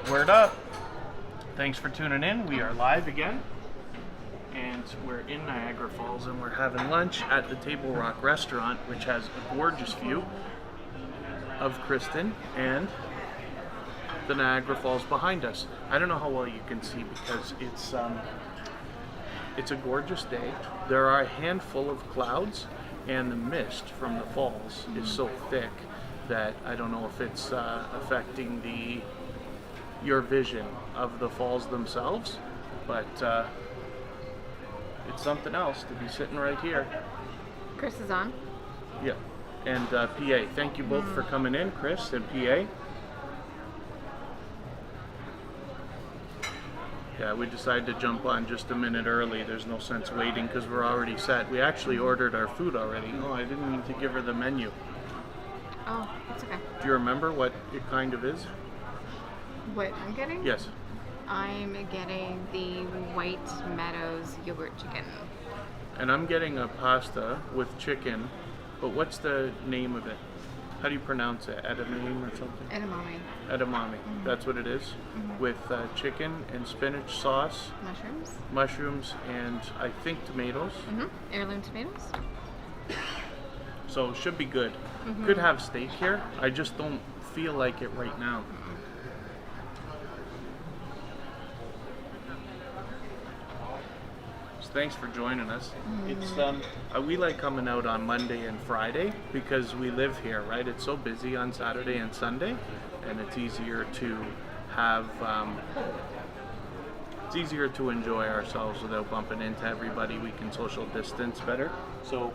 Word up! Thanks for tuning in. We are live again, and we're in Niagara Falls, and we're having lunch at the Table Rock restaurant, which has a gorgeous view of Kristen and the Niagara Falls behind us. I don't know how well you can see because it's a gorgeous day. There are a handful of clouds, and the mist from the falls is so thick that I don't know if it's affecting your vision of the falls themselves, but it's something else to be sitting right here. Chris is on. Yeah, and PA. Thank you both for coming in, Chris and PA. Yeah, we decided to jump on just a minute early. There's no sense waiting because we're already set. We actually ordered our food already. Oh, I didn't mean to give her the menu. Oh, that's okay. Do you remember what it kind of is? What I'm getting? Yes. I'm getting the White Meadows yogurt chicken. And I'm getting a pasta with chicken, but what's the name of it? How do you pronounce it? Edamame or something? Edamame. Edamame. That's what it is. With chicken and spinach sauce. Mushrooms. Mushrooms and I think tomatoes. Heirloom tomatoes. So should be good. Could have steak here. I just don't feel like it right now. Thanks for joining us. It's we like coming out on Monday and Friday because we live here, right? It's so busy on Saturday and Sunday, and it's easier to have it's easier to enjoy ourselves without bumping into everybody. We can social distance better. So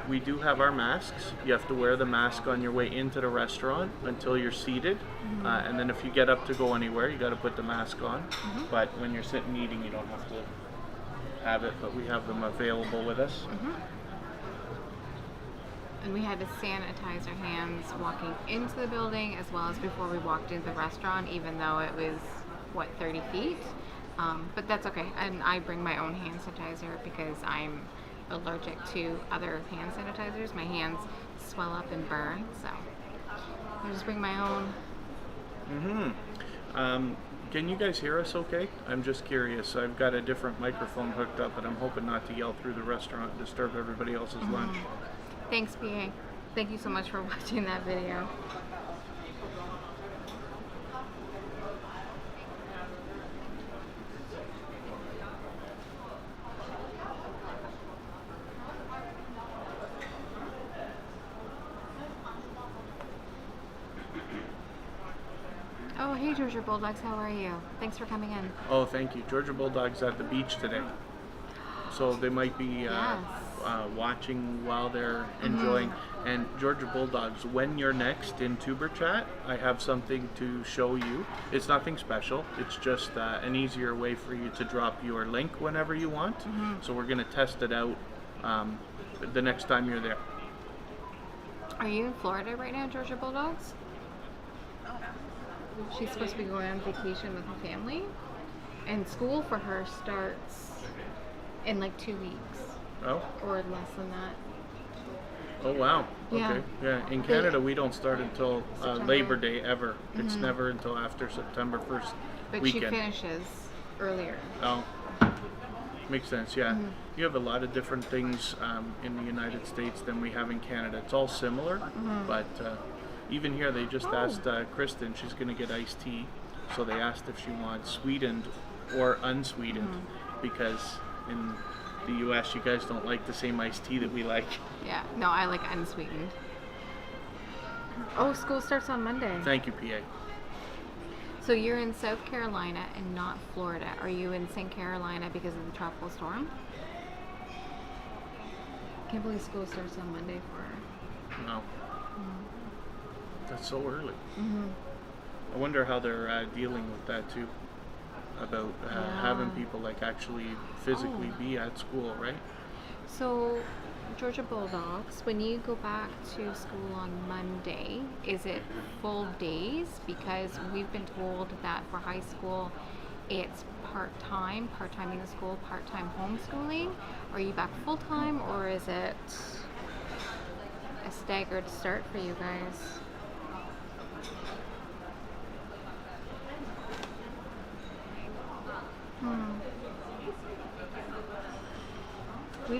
we do have our masks. You have to wear the mask on your way into the restaurant until you're seated, and then if you get up to go anywhere, you got to put the mask on. But when you're sitting eating, you don't have to have it, but we have them available with us. And we had to sanitize our hands walking into the building as well as before we walked into the restaurant, even though it was, 30 feet? But that's okay. And I bring my own hand sanitizer because I'm allergic to other hand sanitizers. My hands swell up and burn, so I just bring my own. Can you guys hear us okay? I'm just curious. I've got a different microphone hooked up, and I'm hoping not to yell through the restaurant and disturb everybody else's lunch. Thanks, PA. Thank you so much for watching that video. Oh, hey Georgia Bulldogs, how are you? Thanks for coming in. Oh, thank you. Georgia Bulldogs at the beach today. So they might be watching while they're enjoying. And Georgia Bulldogs, when you're next in Tuber Chat, I have something to show you. It's nothing special. It's just an easier way for you to drop your link whenever you want. So we're going to test it out the next time you're there. Are you in Florida right now, Georgia Bulldogs? She's supposed to be going on vacation with her family, and school for her starts in like 2 weeks. Oh? Or less than that. Oh, wow. Yeah. Okay. Yeah. In Canada, we don't start until Labor Day ever. It's Mm-hmm. never until after September 1st But weekend. she finishes earlier. Oh. Makes sense, yeah. You have a lot of different things in the United States than we have in Canada. It's all similar, but even here they just asked Kristen, she's going to get iced tea, so they asked if she wants sweetened or unsweetened, because in the U.S. you guys don't like the same iced tea that we like. Yeah, no, I like unsweetened. Oh, school starts on Monday. Thank you, PA. So you're in South Carolina and not Florida. Are you in St. Carolina because of the tropical storm? Can't believe school starts on Monday for her. No. That's so early. I wonder how they're dealing with that too, about having people like actually physically be at school, right? So, Georgia Bulldogs, when you go back to school on Monday, is it full days? Because we've been told that for high school, it's part-time in the school, part-time homeschooling. Are you back full-time, or is it a staggered start for you guys?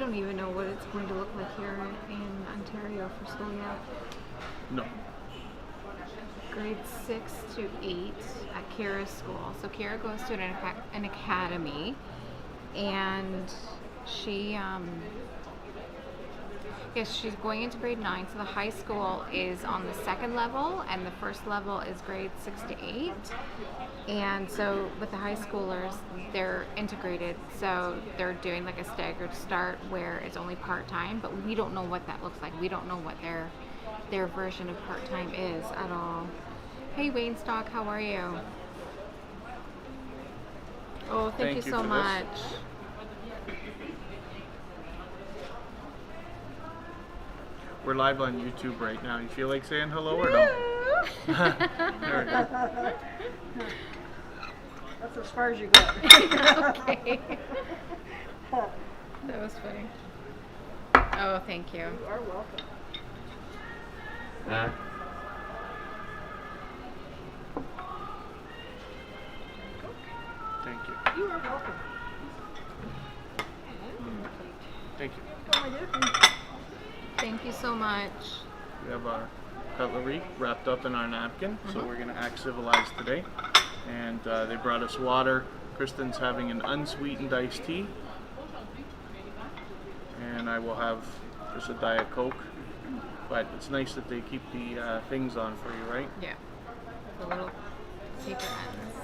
don't even know what it's going to look like here in Ontario for school yet. No. Grades 6 to 8 at Kira's school. So Kira goes to an academy, and she yes, she's going into grade 9. So the high school is on the second level, and the first level is grades 6 to 8. And so with the high schoolers, they're integrated, so they're doing like a staggered start where it's only part-time, but we don't know what that looks like. We don't know what their version of part-time is at all. Hey Wayne Stock, how are you? Oh, thank you so much. We're live on YouTube right now. You feel like saying hello or no? There we go. That's as far as you go. Okay. That was funny. Oh, thank you. You are welcome. Thank you. You are welcome. Thank you. Oh, my dear. Thank you so much. We have our cutlery wrapped up in our napkin, so we're going to act civilized today. And they brought us water. Kristen's having an unsweetened iced tea. And I will have just a Diet Coke. But it's nice that they keep the things on for you, right? Yeah. The little paper ends.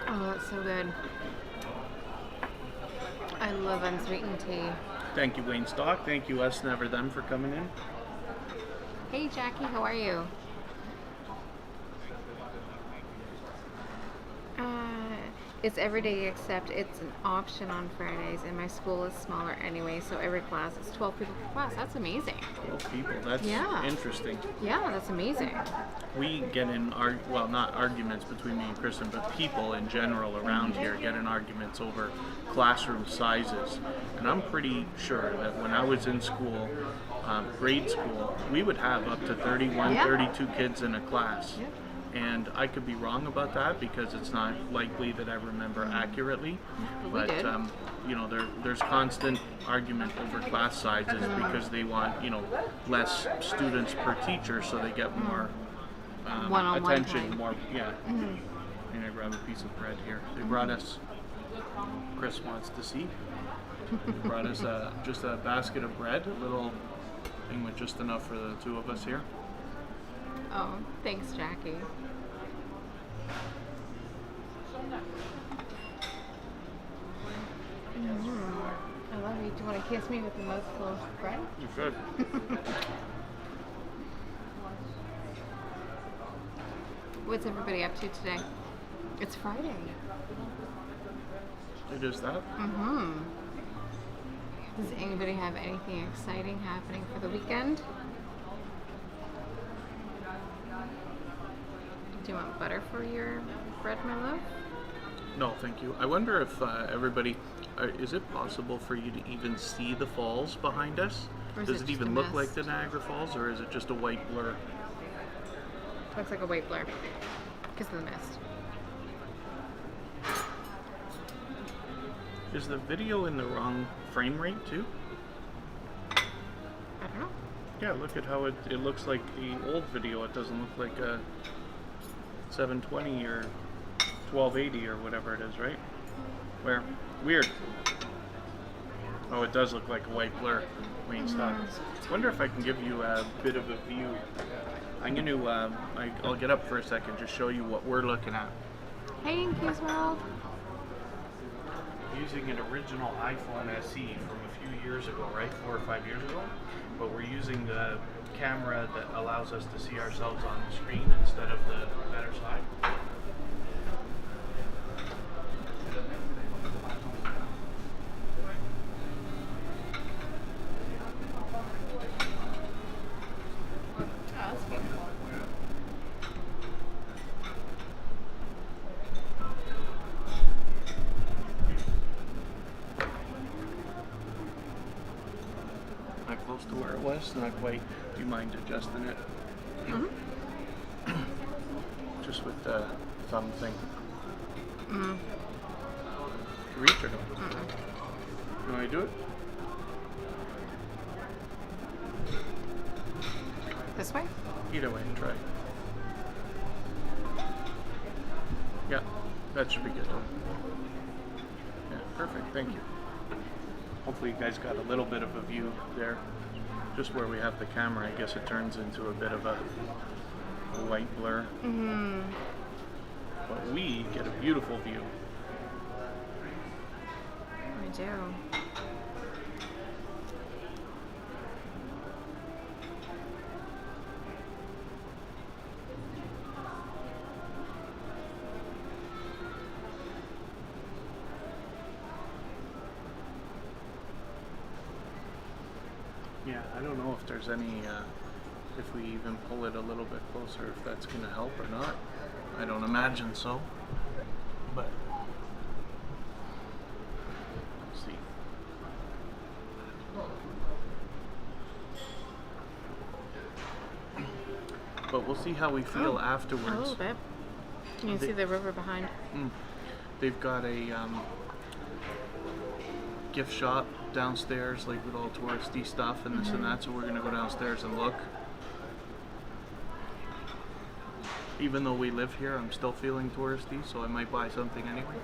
Oh, that's so good. I love unsweetened tea. Thank you, Wayne Stock. Thank you, Us Never Them, for coming in. Hey Jackie, how are you? It's every day except it's an option on Fridays, and my school is smaller anyway, so every class is 12 people per class. That's amazing. 12 people. That's interesting. Yeah, that's amazing. We get in, not arguments between me and Kristen, but people in general around here get in arguments over classroom sizes. And I'm pretty sure that when I was in school, grade school, we would have up to 31, 32 kids in a class. Yeah. And I could be wrong about that because it's not likely that I remember accurately. But you know, there's constant argument over class sizes because they want, less students per teacher, so they get more One-on-one attention. time. More, yeah. And I grab a piece of bread here. They brought us. Chris wants to see. They brought us just a basket of bread, a little thing with just enough for the two of us here. Oh, thanks, Jackie. I love you. Do you want to kiss me with the mouthful of bread? You should. What's everybody up to today? It's Friday. It is that. Does anybody have anything exciting happening for the weekend? Do you want butter for your bread, my love? No, thank you. I wonder if everybody, is it possible for you to even see the falls behind us? Or is Does it it just even a look mist? like the Niagara Falls, or is it just a white blur? Looks like a white blur because of the mist. Is the video in the wrong frame rate too? I don't know. Yeah, look at how it looks like the old video. It doesn't look like a 720 or 1280 or whatever it is, right? Where? Weird. Oh, it does look like a white blur. Wayne Stock. Wonder if I can give you a bit of a view. I'm going to, I'll get up for a second, just show you what we're looking at. Hey, Inky's World. Using an original iPhone SE from a few years ago, right? 4 or 5 years ago. But we're using the camera that allows us to see ourselves on the screen instead of the better side. Not close to where it was, not quite. Do you mind adjusting it? Just with the thumb thing. Mm. Reach or no? You want to do it? This way? Either way, try. Yeah, that should be good. Yeah, perfect. Thank you. Hopefully you guys got a little bit of a view there. Just where we have the camera, I guess it turns into a bit of a white blur. Mm-hmm. But we get a beautiful view. We do. Yeah, I don't know if there's any, if we even pull it a little bit closer, if that's going to help or not. I don't imagine so. But, let's see. But we'll see how we feel A afterwards. little bit. Can you see the river behind? They've got a gift shop downstairs, like with all touristy stuff and this and that, so we're gonna go downstairs and look. Even though we live here, I'm still feeling touristy, so I might buy something anyway.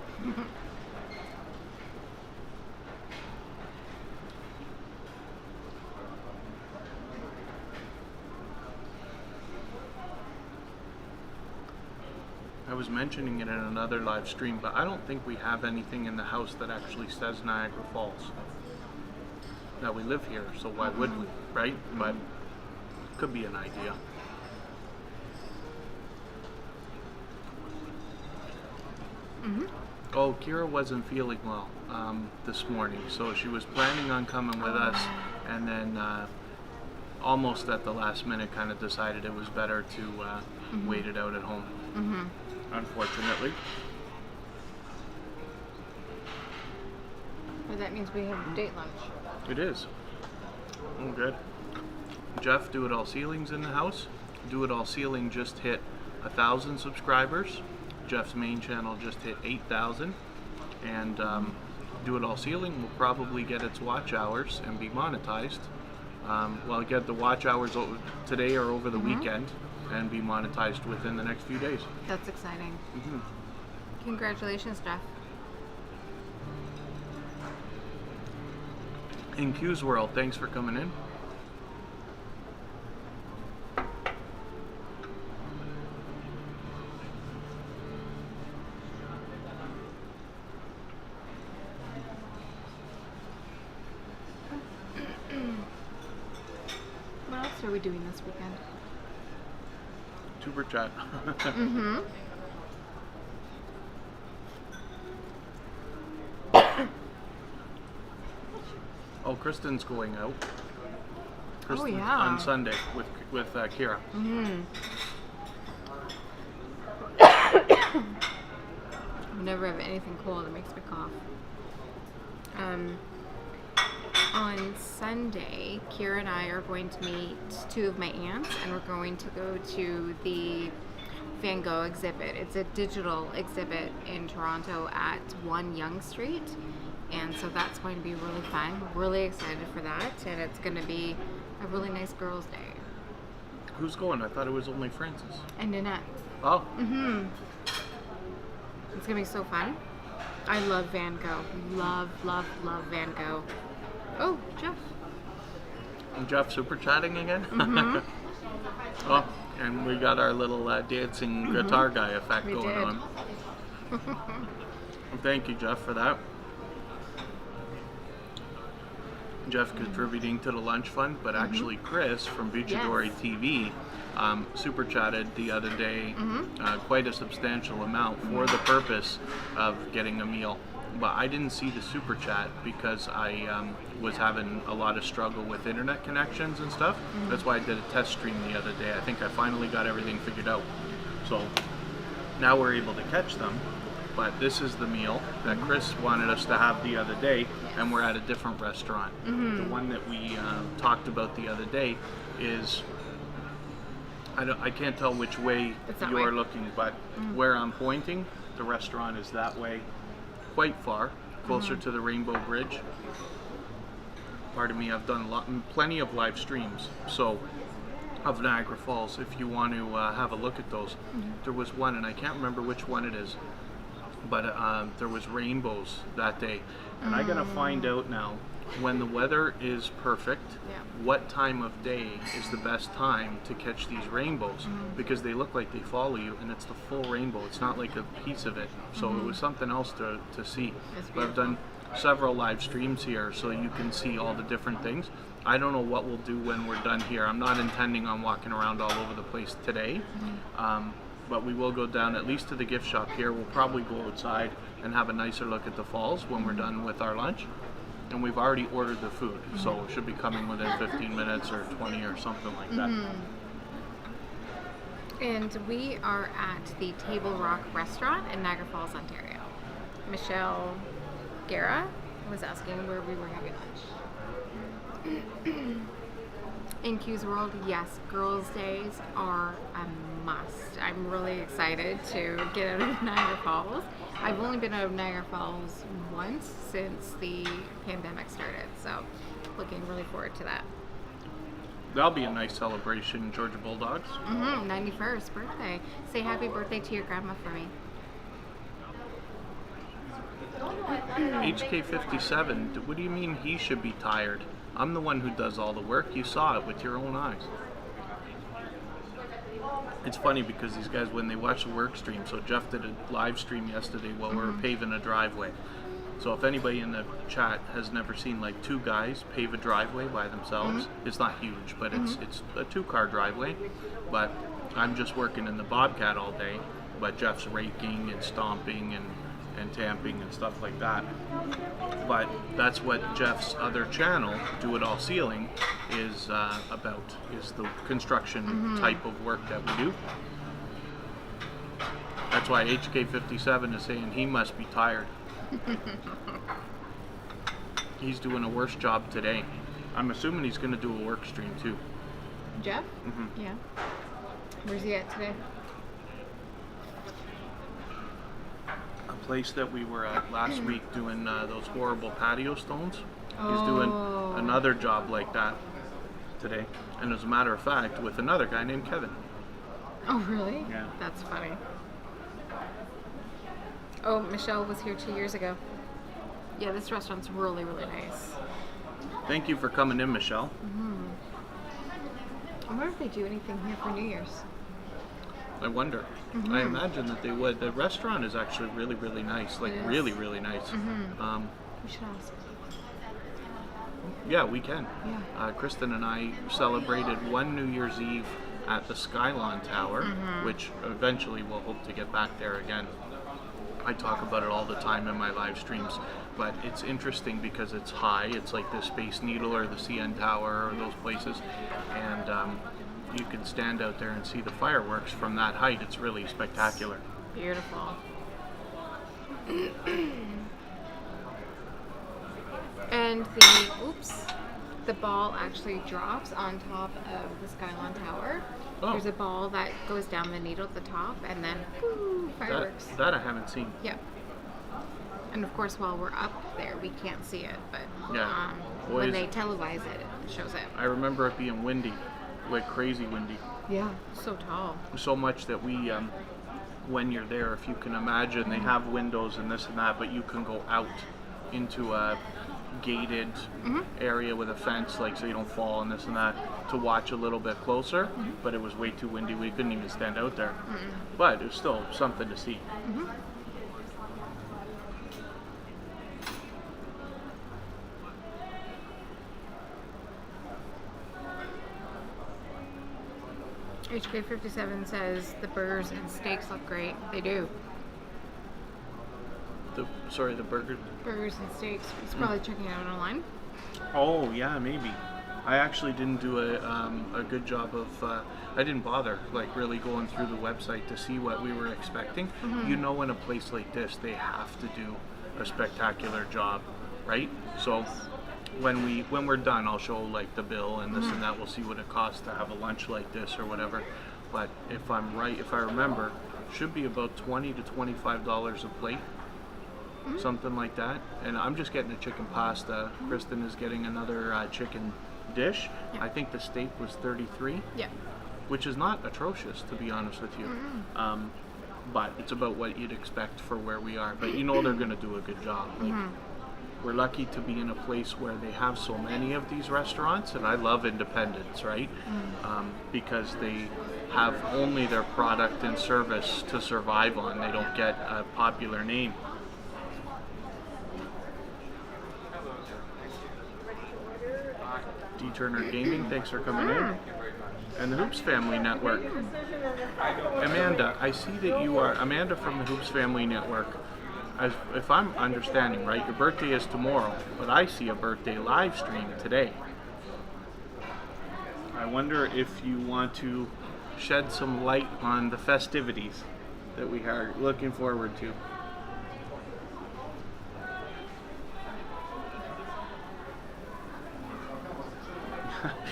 I was mentioning it in another live stream, but I don't think we have anything in the house that actually says Niagara Falls. Now we live here, so why would we, right? But could be an idea. Oh, Kira wasn't feeling well this morning, so she was planning on coming with us, and then almost at the last minute kind of decided it was better to wait it out at home. Unfortunately. Well, that means we have date lunch. It is. Oh, good. Jeff, Do It All Ceiling's in the house. Do It All Ceiling just hit 1,000 subscribers. Jeff's main channel just hit 8,000. And Do It All Ceiling will probably get its watch hours and be monetized. Well, get the watch hours today or over the weekend and be monetized within the next few days. That's exciting. Congratulations, Jeff. In Q's World, thanks for coming in. What else are we doing this weekend? Tuber chat. Oh, Kristen's going out. Kristen's on Sunday with Kira. I never have anything cold that makes me cough. On Sunday, Kira and I are going to meet two of my aunts, and we're going to go to the Van Gogh exhibit. It's a digital exhibit in Toronto at 1 Yonge Street, and so that's going to be really fun. Really excited for that, and it's going to be a really nice girls' day. Who's going? I thought it was only Francis. And Nanette. Oh. It's going to be so fun. I love Van Gogh. Love, love, love Van Gogh. Oh, Jeff. And Jeff super chatting again? Oh, and we got our little dancing guitar guy effect going on. Well, thank you, Jeff, for that. Jeff contributing to the lunch fund, but actually Chris from Buchadori TV super chatted the other day quite a substantial amount for the purpose of getting a meal. But I didn't see the super chat because I was having a lot of struggle with internet connections and stuff. That's why I did a test stream the other day. I think I finally got everything figured out. So now we're able to catch them. But this is the meal that Chris wanted us to have the other day, and we're at a different restaurant. The one that we talked about the other day is, I can't tell which way you are looking, but where I'm pointing The restaurant is that way, quite far, closer to the Rainbow Bridge. Pardon me, I've done plenty of live streams. So, of Niagara Falls, if you want to have a look at those. There was one, and I can't remember which one it is, but there was rainbows that day. And I gotta find out now, when the weather is perfect, what time of day is the best time to catch these rainbows, because they look like they follow you, and it's the full rainbow. It's not like a piece of it. So it was something else to see. But I've done several live streams here, so you can see all the different things. I don't know what we'll do when we're done here. I'm not intending on walking around all over the place today, but we will go down at least to the gift shop here. We'll probably go outside and have a nicer look at the falls when we're done with our lunch. And we've already ordered the food, so it should be coming within 15 minutes or 20 or something like that. And we are at the Table Rock restaurant in Niagara Falls, Ontario. Michelle Guerra was asking where we were having lunch. In Q's world, yes, girls' days are a must. I'm really excited to get out of Niagara Falls. I've only been out of Niagara Falls once since the pandemic started, so looking really forward to that. That'll be a nice celebration, Georgia Bulldogs. 91st birthday. Say happy birthday to your grandma for me. HK57, what do you mean he should be tired? I'm the one who does all the work. You saw it with your own eyes. It's funny because these guys, when they watch the work stream, so Jeff did a live stream yesterday while we were paving a driveway. So if anybody in the chat has never seen like two guys pave a driveway by themselves, it's not huge, but it's a 2-car driveway. But I'm just working in the Bobcat all day, but Jeff's raking and stomping and tamping and stuff like that. But that's what Jeff's other channel, Do It All Ceiling, is about, is the construction type of work that we do. That's why HK57 is saying he must be tired. He's doing a worse job today. I'm assuming he's going to do a work stream too. Jeff? Yeah. Where's he at today? Place that we were at last week doing those horrible patio stones. He's doing another job like that today, and as a matter of fact with another guy named Kevin. Oh really? Yeah. That's funny. Oh, Michelle was here 2 years ago. Yeah, this restaurant's really, really nice. Thank you for coming in, Michelle. I wonder if they do anything here for New Year's. I wonder. I imagine that they would. The restaurant is actually really, really nice. Like really, really nice. We should ask. Yeah, we can. Yeah. Kristen and I celebrated one New Year's Eve at the Skylon Tower, which eventually we'll hope to get back there again. I talk about it all the time in my live streams, but it's interesting because it's high. It's like the Space Needle or the CN Tower or those places, and you can stand out there and see the fireworks from that height. It's really spectacular. Beautiful. And the ball actually drops on top of the Skylon Tower. Oh. There's a ball that goes down the needle at the top, and then fireworks. That I haven't seen. Yep. And of course, while we're up there, we can't see it, but Yeah. when they televise it, it shows it. I remember it being windy, like crazy windy. Yeah. So tall. So much that we, when you're there, if you can imagine, they have windows and this and that, but you can go out into a gated area with a fence, like so you don't fall and this and that, to watch a little bit closer. But it was way too windy. We couldn't even stand out there. But it was still something to see. HK57 says the burgers and steaks look great. They do. The burger. Burgers and steaks. He's probably checking it out online. Oh yeah, maybe. I actually didn't do a good job of. I didn't bother like really going through the website to see what we were expecting. You know, in a place like this, they have to do a spectacular job, right? So when we're done, I'll show like the bill and this and that. We'll see what it costs to have a lunch like this or whatever. But if I'm right, if I remember, should be about $20 to $25 a plate, something like that. And I'm just getting a chicken pasta. Kristen is getting another chicken dish. Yeah. I think the steak was $33, Yeah. which is not atrocious, to be honest with you. But it's about what you'd expect for where we are. But you know they're going to do a good job. Like, we're lucky to be in a place where they have so many of these restaurants, and I love independence, right? Because they have only their product and service to survive on. They don't get a popular name. D. Turner Gaming, thanks for coming in. And the Hoops Family Network. Amanda, I see that you are Amanda from the Hoops Family Network. If I'm understanding right, your birthday is tomorrow, but I see a birthday live stream today. I wonder if you want to shed some light on the festivities that we are looking forward to.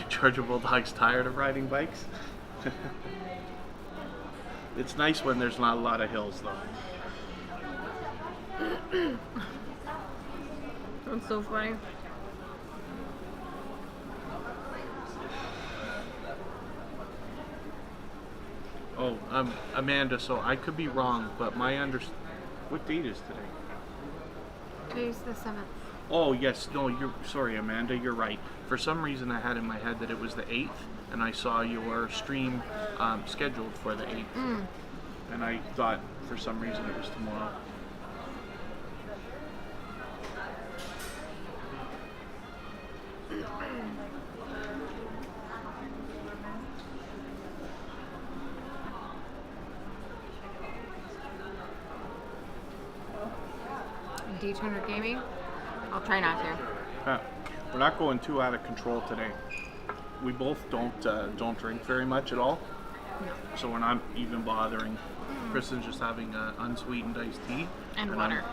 Georgia Bulldog's tired of riding bikes. It's nice when there's not a lot of hills, though. That's so funny. Oh, Amanda, so I could be wrong, but what date is today? Today's the 7th. Oh, yes, no, sorry, Amanda, you're right. For some reason I had in my head that it was the 8th, and I saw your stream scheduled for the 8th. And I thought for some reason it was tomorrow. D. Turner Gaming? I'll try not to. We're not going too out of control today. We both don't drink very much at all, No. so we're not even bothering. Kristen's just having unsweetened iced tea. And water.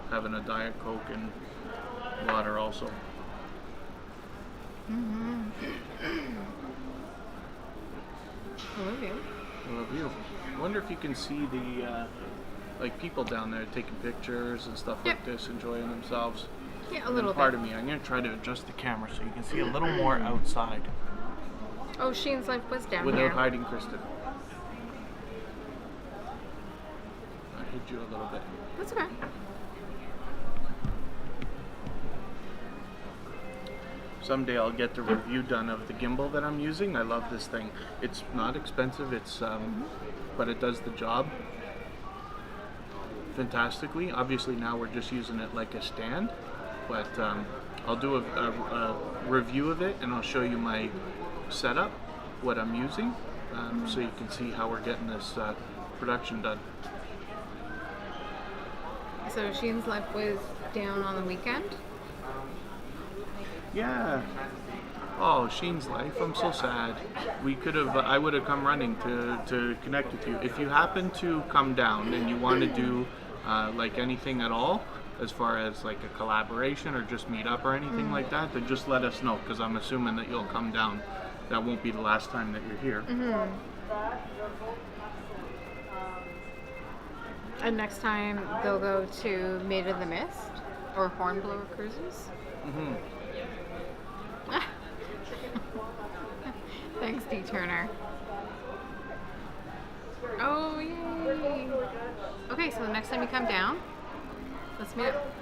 I'm having a Diet Coke and water also. I love you. I love you. I wonder if you can see the like people down there taking pictures and stuff like this, enjoying themselves. Yeah, a And little then part bit. of me, I'm going to try to adjust the camera so you can see a little more outside Oh, Sheen's Life was down without here. hiding Kristen. I hid you a little bit. That's okay. Someday I'll get the review done of the gimbal that I'm using. I love this thing. It's not expensive, but it does the job fantastically. Obviously now we're just using it like a stand, but I'll do a review of it and I'll show you my setup, what I'm using, so you can see how we're getting this production done. So Sheen's Life was down on the weekend. Yeah. Oh, Sheen's Life. I'm so sad. I would have come running to connect with you. If you happen to come down and you want to do like anything at all, as far as like a collaboration or just meet up or anything like that, then just let us know, because I'm assuming that you'll come down. That won't be the last time that you're here. And next time they'll go to Maid of the Mist or Hornblower Cruises. Thanks, D. Turner. Oh, yay! Okay, so the next time you come down, let's meet up.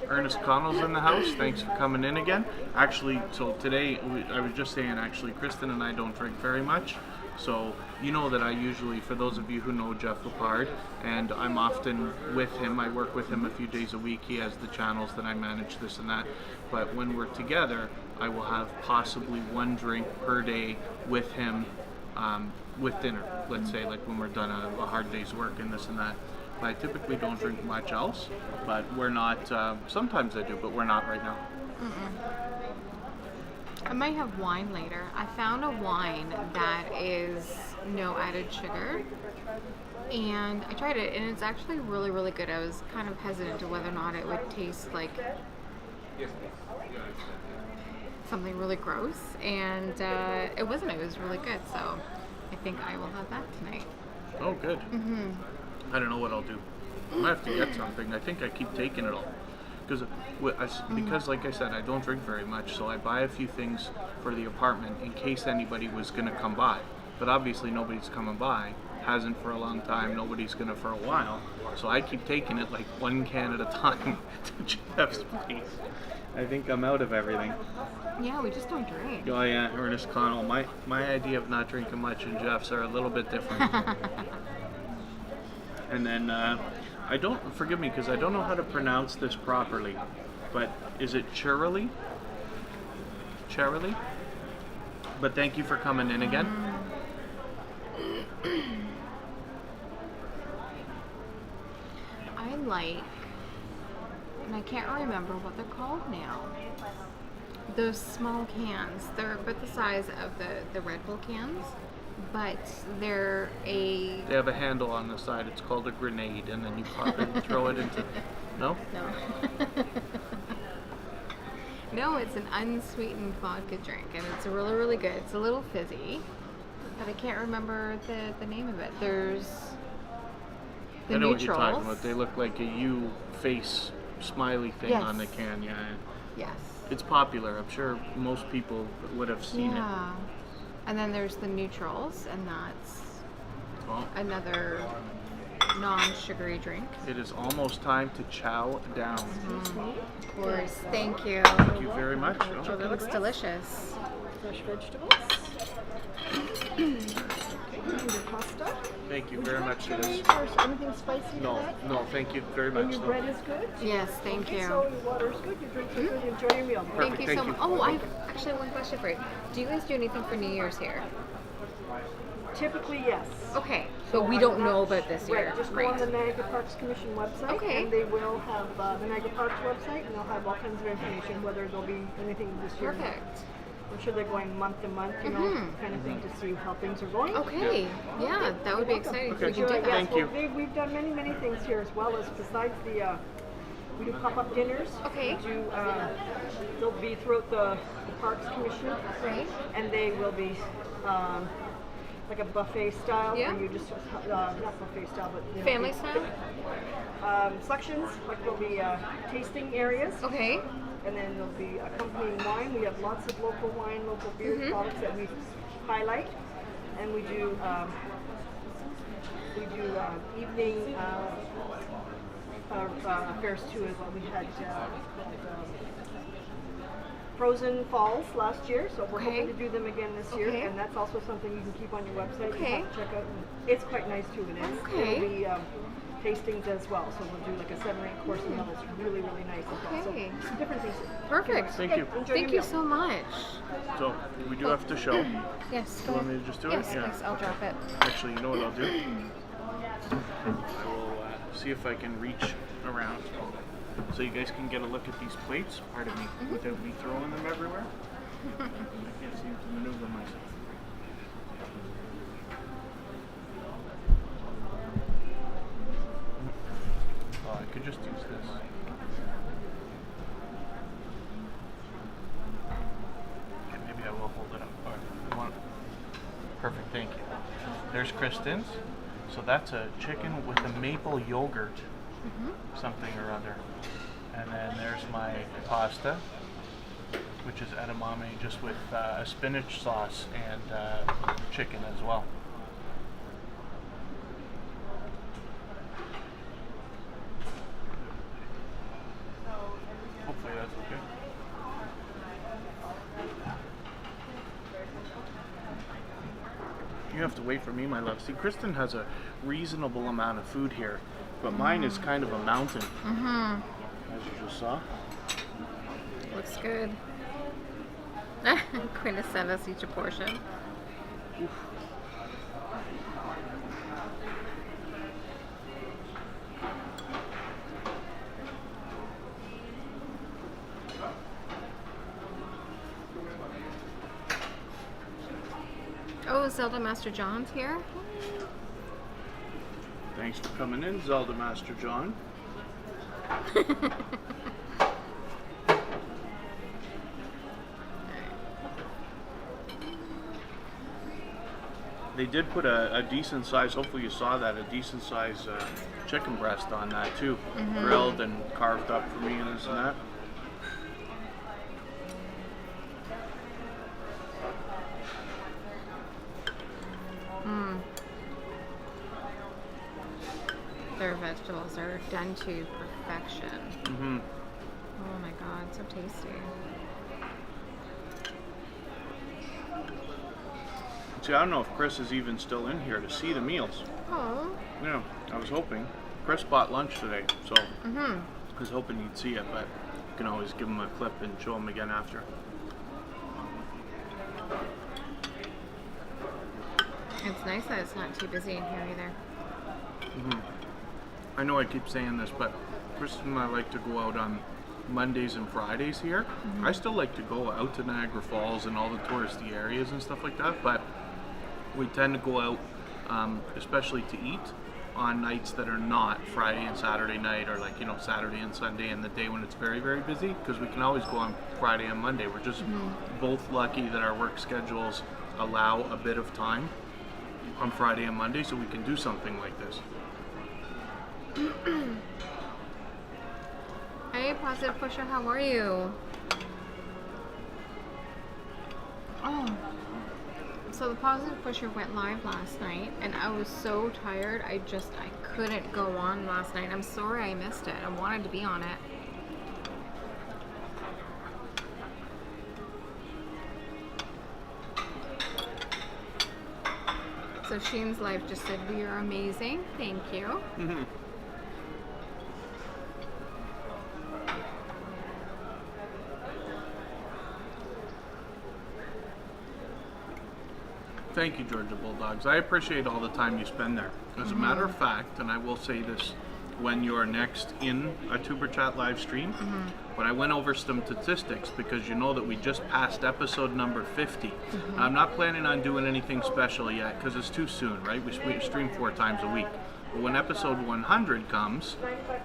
Ernest Connell's in the house. Thanks for coming in again. Actually, so today, I was just saying, actually, Kristen and I don't drink very much. So, you know that I usually, for those of you who know Jeff Lepard, and I'm often with him, I work with him a few days a week. He has the channels that I manage, this and that. But when we're together, I will have possibly one drink per day with him, with dinner. Let's say, like when we're done a hard day's work and this and that. But I typically don't drink much else, but we're not, sometimes I do, but we're not right now. I might have wine later. I found a wine that is no added sugar, and I tried it, and it's actually really, really good. I was kind of hesitant to whether or not it would taste like something really gross, and it wasn't. It was really good, so I think I will have that tonight. Oh, good. I don't know what I'll do. I might have to get something. I think I keep taking it all. Because, like I said, I don't drink very much, so I buy a few things for the apartment in case anybody was going to come by. But obviously nobody's coming by. Hasn't for a long time. Nobody's going to for a while. So I keep taking it like one can at a time to Jeff's place. I think I'm out of everything. Yeah, we just don't drink. Oh yeah, Ernest Connell. My idea of not drinking much and Jeff's are a little bit different. And then forgive me because I don't know how to pronounce this properly, but is it Churley? Churley? But thank you for coming in again. I like, and I can't remember what they're called now. Those small cans. They're about the size of the Red Bull cans, but they have a handle on the side. It's called a grenade, and then you pop it and throw it into. No? No. No, it's an unsweetened vodka drink, and it's really, really good. It's a little fizzy, but I can't remember the name of it. There's the I know neutrals. what you're talking about. They look like a U face smiley thing on the can. Yeah. Yes. It's popular. I'm sure most people would have seen it. And then there's the neutrals, and that's Well, another non-sugary drink. it is almost time to chow down. Of course. Thank you. Thank you very much. Oh, that looks delicious. Fresh vegetables. Okay, and your pasta. Thank you Would very you like much for chili this. or anything spicy to No, that? no, thank you very And much. your No. bread is good? Yes, thank Okay, you. so your water is good, your drinks are good, you enjoy your meal. Perfect, Thank you thank so you. much. Oh, I actually have one question for you. Do you guys do anything for New Year's here? Typically, yes. Okay, but we don't know about this year. Right, just go on the Niagara Parks Commission website, Okay. and they will have the Niagara Parks website, and they'll have all kinds of information, whether there'll be anything this year. Perfect. I'm sure they're going month to month, you know, kind of thing, to see how things are going. Okay, yeah, that would be exciting if we Okay. could do Sure, that. yes. Thank you. Well, we've done many, many things here as well as besides the, we do pop-up dinners. Okay. We do, they'll be throughout the Parks Commission. Right. And they will be, like a buffet style. Yeah. Where you just, not buffet style, but. you know, Family style? Sections, like there'll be, tasting areas. Okay. And then there'll be accompanying wine. We have lots of local wine, local beer products that we highlight. And we do evening affairs too as well. We had Frozen Falls last year, so we're hoping to do them again this year. Okay. And that's also something you can keep on your website. Okay. You have to check out. It's quite nice too. It is. Okay. It'll be tastings as well. So we'll do like a 7 or 8 course meal. It's really, really nice as well. Okay. So some different things. Perfect. Thank you. Enjoy Thank your you meal. so much. So we do have to show. Yes. Do you want me to just do it? Yes, Yeah. please. I'll drop it. Actually, you know what I'll do? I will see if I can reach around so you guys can get a look at these plates, pardon me, without me throwing them everywhere. I can't seem to maneuver myself. Oh, I could just use this. Okay, maybe I will hold it up. All right, you want it? Perfect, thank you. There's Kristen's. So that's a chicken with a maple yogurt, something or other. And then there's my pasta, which is edamame, just with a spinach sauce and chicken as well. Hopefully that's okay. You have to wait for me, my love. See, Kristen has a reasonable amount of food here, but mine is kind of a mountain, as you just saw. Looks good. Quinn sent us each a portion. Oof. Oh, Zelda Master John's here. Thanks for coming in, Zelda Master John. They did put a decent size, hopefully you saw that, a decent size chicken breast on that too. Grilled and carved up for me and this and that. Their vegetables are done to perfection. Oh my god, so tasty. See, I don't know if Chris is even still in here to see the meals. Oh. Yeah, I was hoping. Chris bought lunch today, so I was hoping he'd see it, but you can always give him a clip and show him again after. It's nice that it's not too busy in here either. I know I keep saying this, but Chris and I like to go out on Mondays and Fridays here. I still like to go out to Niagara Falls and all the touristy areas and stuff like that, but we tend to go out, especially to eat, on nights that are not Friday and Saturday night, or like, you know, Saturday and Sunday and the day when it's very, very busy, because we can always go on Friday and Monday. We're just both lucky that our work schedules allow a bit of time on Friday and Monday, so we can do something like this. Hey, Positive Pusher, how are you? Oh. So the Positive Pusher went live last night, and I was so tired, I couldn't go on last night. I'm sorry I missed it. I wanted to be on it. So Sheen's Life just said, we are amazing. Thank you. Thank you, Georgia Bulldogs. I appreciate all the time you spend there. As a matter of fact, and I will say this when you're next in a Tuber Chat live stream, when I went over some statistics, because you know that we just passed episode number 50. I'm not planning on doing anything special yet because it's too soon, right? We stream 4 times a week. But when episode 100 comes,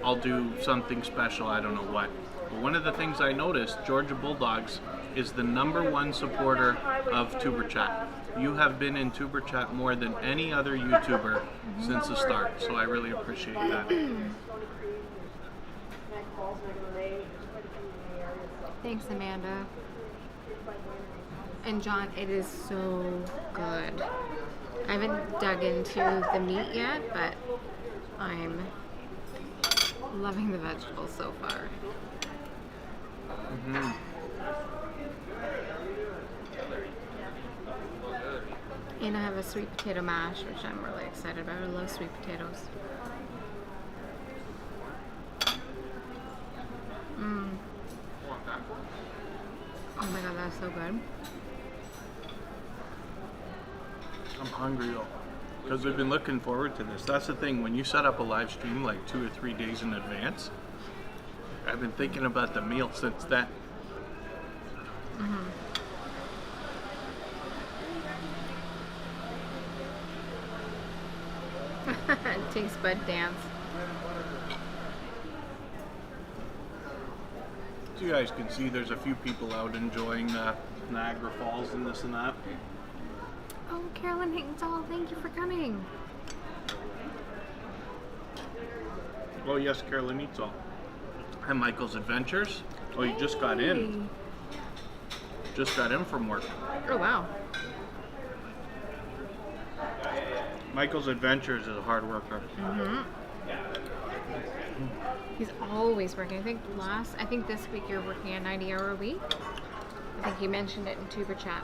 I'll do something special, I don't know what. But one of the things I noticed, Georgia Bulldogs is the #1 supporter of Tuber Chat. You have been in Tuber Chat more than any other YouTuber since the start, so I really appreciate that. Thanks, Amanda. And John, it is so good. I haven't dug into the meat yet, but I'm loving the vegetables so far. And I have a sweet potato mash, which I'm really excited about. I love sweet potatoes. Oh my god, that's so good. I'm hungry though, because we've been looking forward to this. That's the thing, when you set up a live stream like 2 or 3 days in advance, I've been thinking about the meal since then. Taste bud dance. So you guys can see there's a few people out enjoying Niagara Falls and this and that. Oh, Carolyn Hinkstall, thank you for coming. Oh yes, Carolyn eats all. And Michael's Adventures. Oh, you just got in. Just got in from work. Oh, wow. Michael's Adventures is a hard worker. He's always working. I think this week you're working a 90-hour a week. I think you mentioned it in Tuber Chat.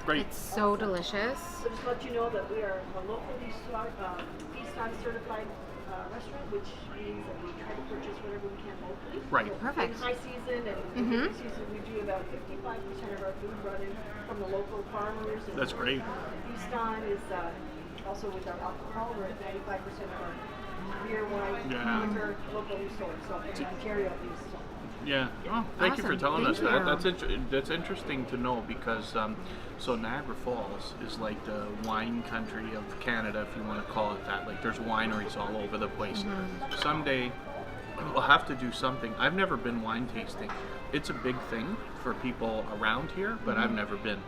Great. It's so delicious. So just to let you know that we are a local Easton certified restaurant, which means that we try to purchase whatever we can locally. Right. So Perfect. In high season and in rainy season, we do about 55% of our food brought in from the local farmers. And That's great. Easton is also with our alcohol. We're at 95% of our beer, wine, liquor locally sourced. So in Ontario at least. So. Yeah. Oh, thank you for Awesome. telling us Thank that. you. That's interesting to know, because so Niagara Falls is like the wine country of Canada, if you want to call it that. Like there's wineries all over the place. Someday we'll have to do something. I've never been wine tasting. It's a big thing for people around here, but I've never been.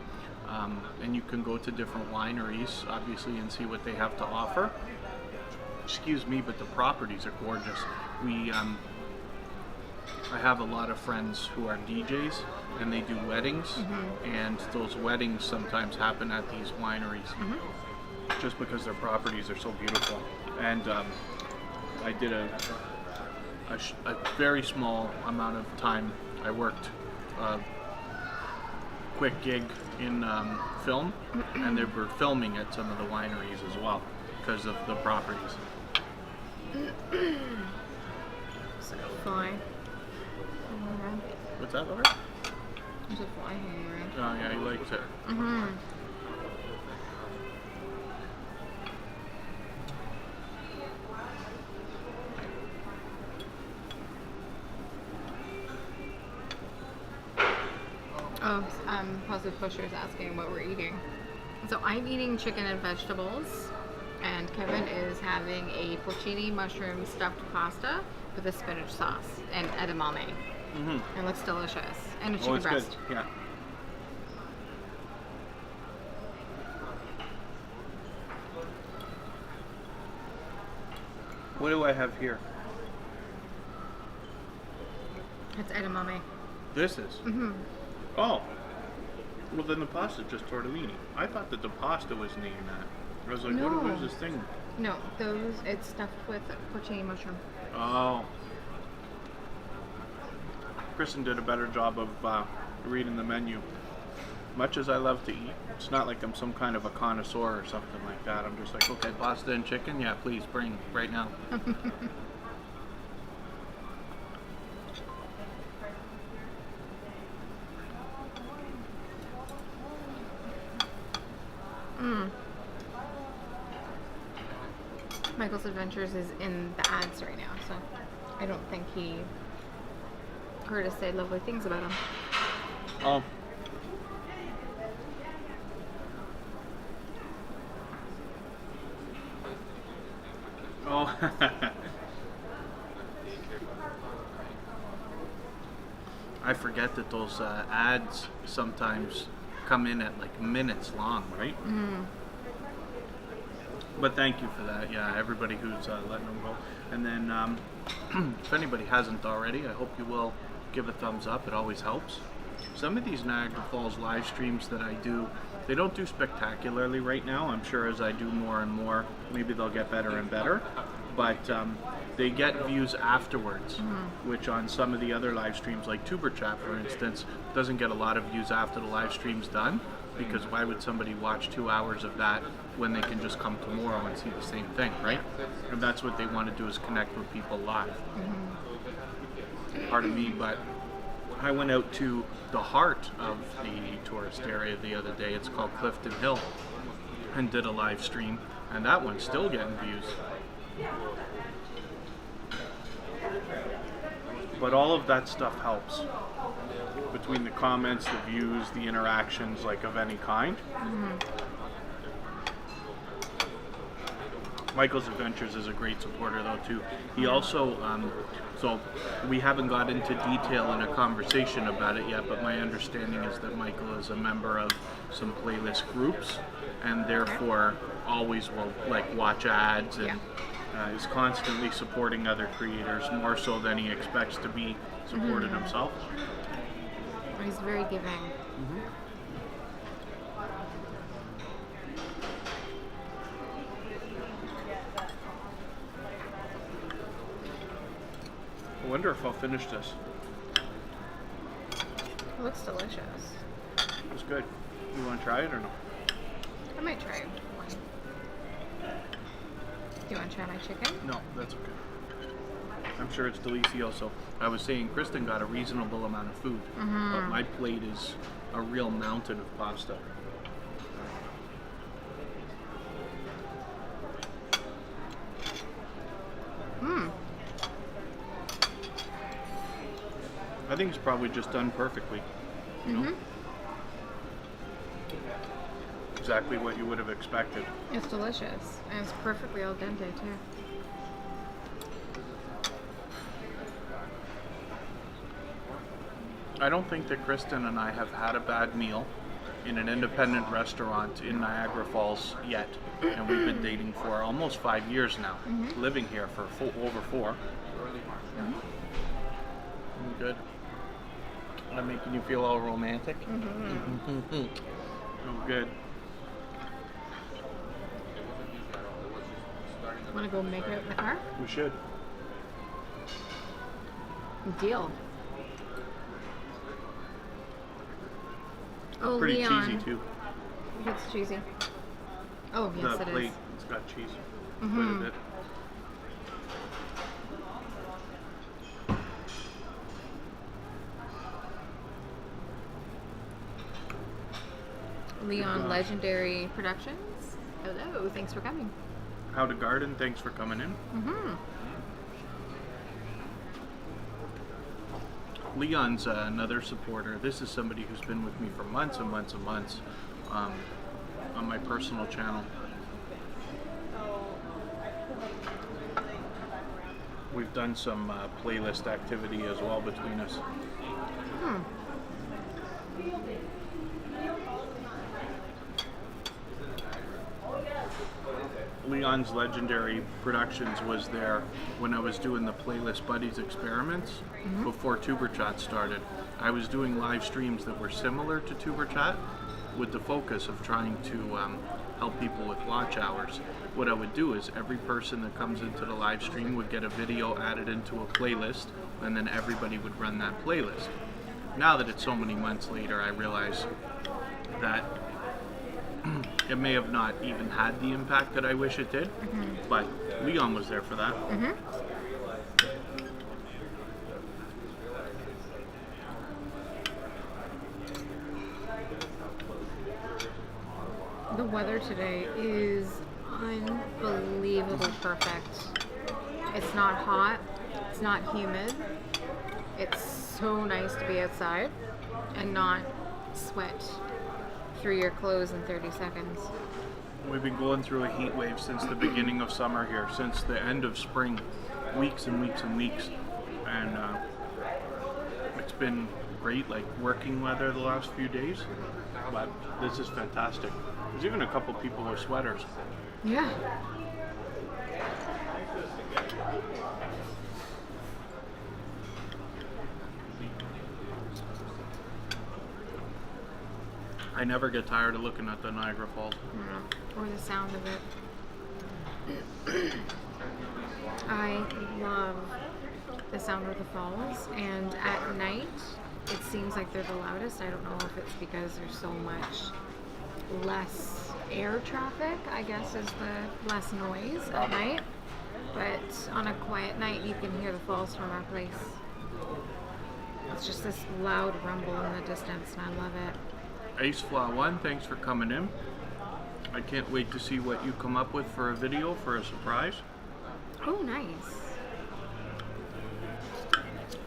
and you can go to different wineries, obviously, and see what they have to offer. Excuse me, but the properties are gorgeous. I have a lot of friends who are DJs, and they do weddings, and those weddings sometimes happen at these wineries, just because their properties are so beautiful. And I did a very small amount of time. I worked a quick gig in film, and they were filming at some of the wineries as well because of the properties. So fly. What's that, Laura? There's a fly hanging around. Oh yeah, he likes it. Oh, Positive Pusher is asking what we're eating. So I'm eating chicken and vegetables, and Kevin is having a porcini mushroom stuffed pasta with a spinach sauce and edamame. It looks delicious. And a chicken breast. Good. Yeah. What do I have here? It's edamame. This is? Oh. Well, then the pasta's just tortellini. I thought that the pasta was named that. I was like, No. what is this thing? No, it's stuffed with porcini mushroom. Oh. Kristen did a better job of reading the menu. Much as I love to eat, it's not like I'm some kind of a connoisseur or something like that. I'm just like, okay, pasta and chicken? Yeah, please, bring right now. Michael's Adventures is in the ads right now, so I don't think he heard us say lovely things about him. Oh. Oh. I forget that those ads sometimes come in at like minutes long, right? But thank you for that. Yeah, everybody who's letting them go. And then if anybody hasn't already, I hope you will give a thumbs up. It always helps. Some of these Niagara Falls live streams that I do, they don't do spectacularly right now. I'm sure as I do more and more, maybe they'll get better and better. But they get views afterwards, which on some of the other live streams, like TubeBuddy, for instance, doesn't get a lot of views after the live stream's done. Because why would somebody watch 2 hours of that when they can just come tomorrow and see the same thing, right? And that's what they want to do, is connect with people live. Pardon me, but I went out to the heart of the tourist area the other day. It's called Clifton Hill, and did a live stream, and that one's still getting views. But all of that stuff helps. Between the comments, the views, the interactions, like of any kind. Michael's Adventures is a great supporter though too. He also, so we haven't got into detail in a conversation about it yet, but my understanding is that Michael is a member of some playlist groups, and therefore always will like watch ads and is constantly supporting other creators, more so than he expects to be supported himself. He's very giving. I wonder if I'll finish this. It looks delicious. It's good. You want to try it or no? I might try one. Do you want to try my chicken? No, that's okay. I'm sure it's delicioso. I was saying Kristen got a reasonable amount of food, but my plate is a real mountain of pasta. I think it's probably just done perfectly. You know? Exactly what you would have expected. It's delicious. And it's perfectly al dente too. I don't think that Kristen and I have had a bad meal in an independent restaurant in Niagara Falls yet. And we've been dating for almost 5 years now, living here for over 4. Good. I'm making you feel all romantic. Oh, good. Want to go make it in the car? We should. Deal. Oh, Pretty Leon. cheesy too. It's cheesy. Oh, yes, The it plate, is. it's got cheese. Quite a bit. Leon Legendary Productions. Hello, thanks for coming. How to Garden, thanks for coming in. Leon's another supporter. This is somebody who's been with me for months and months and months on my personal channel. We've done some playlist activity as well between us. Leon's Legendary Productions was there when I was doing the Playlist Buddies experiments before TuberChat started. I was doing live streams that were similar to TuberChat with the focus of trying to help people with watch hours. What I would do is every person that comes into the live stream would get a video added into a playlist, and then everybody would run that playlist. Now that it's so many months later, I realize that it may have not even had the impact that I wish it did, but Leon was there for that. The weather today is unbelievably perfect. It's not hot, it's not humid. It's so nice to be outside and not sweat through your clothes in 30 seconds. We've been going through a heat wave since the beginning of summer here, since the end of spring, weeks and weeks and weeks, and it's been great, like working weather the last few days, but this is fantastic. There's even a couple people with sweaters. Yeah. I never get tired of looking at the Niagara Falls. Or the sound of it. I love the sound of the falls, and at night it seems like they're the loudest. I don't know if it's because there's so much less air traffic, I guess, is the less noise at night. But on a quiet night you can hear the falls from our place. It's just this loud rumble in the distance, and I love it. AceFlaw1, thanks for coming in. I can't wait to see what you come up with for a video for a surprise. Oh, nice.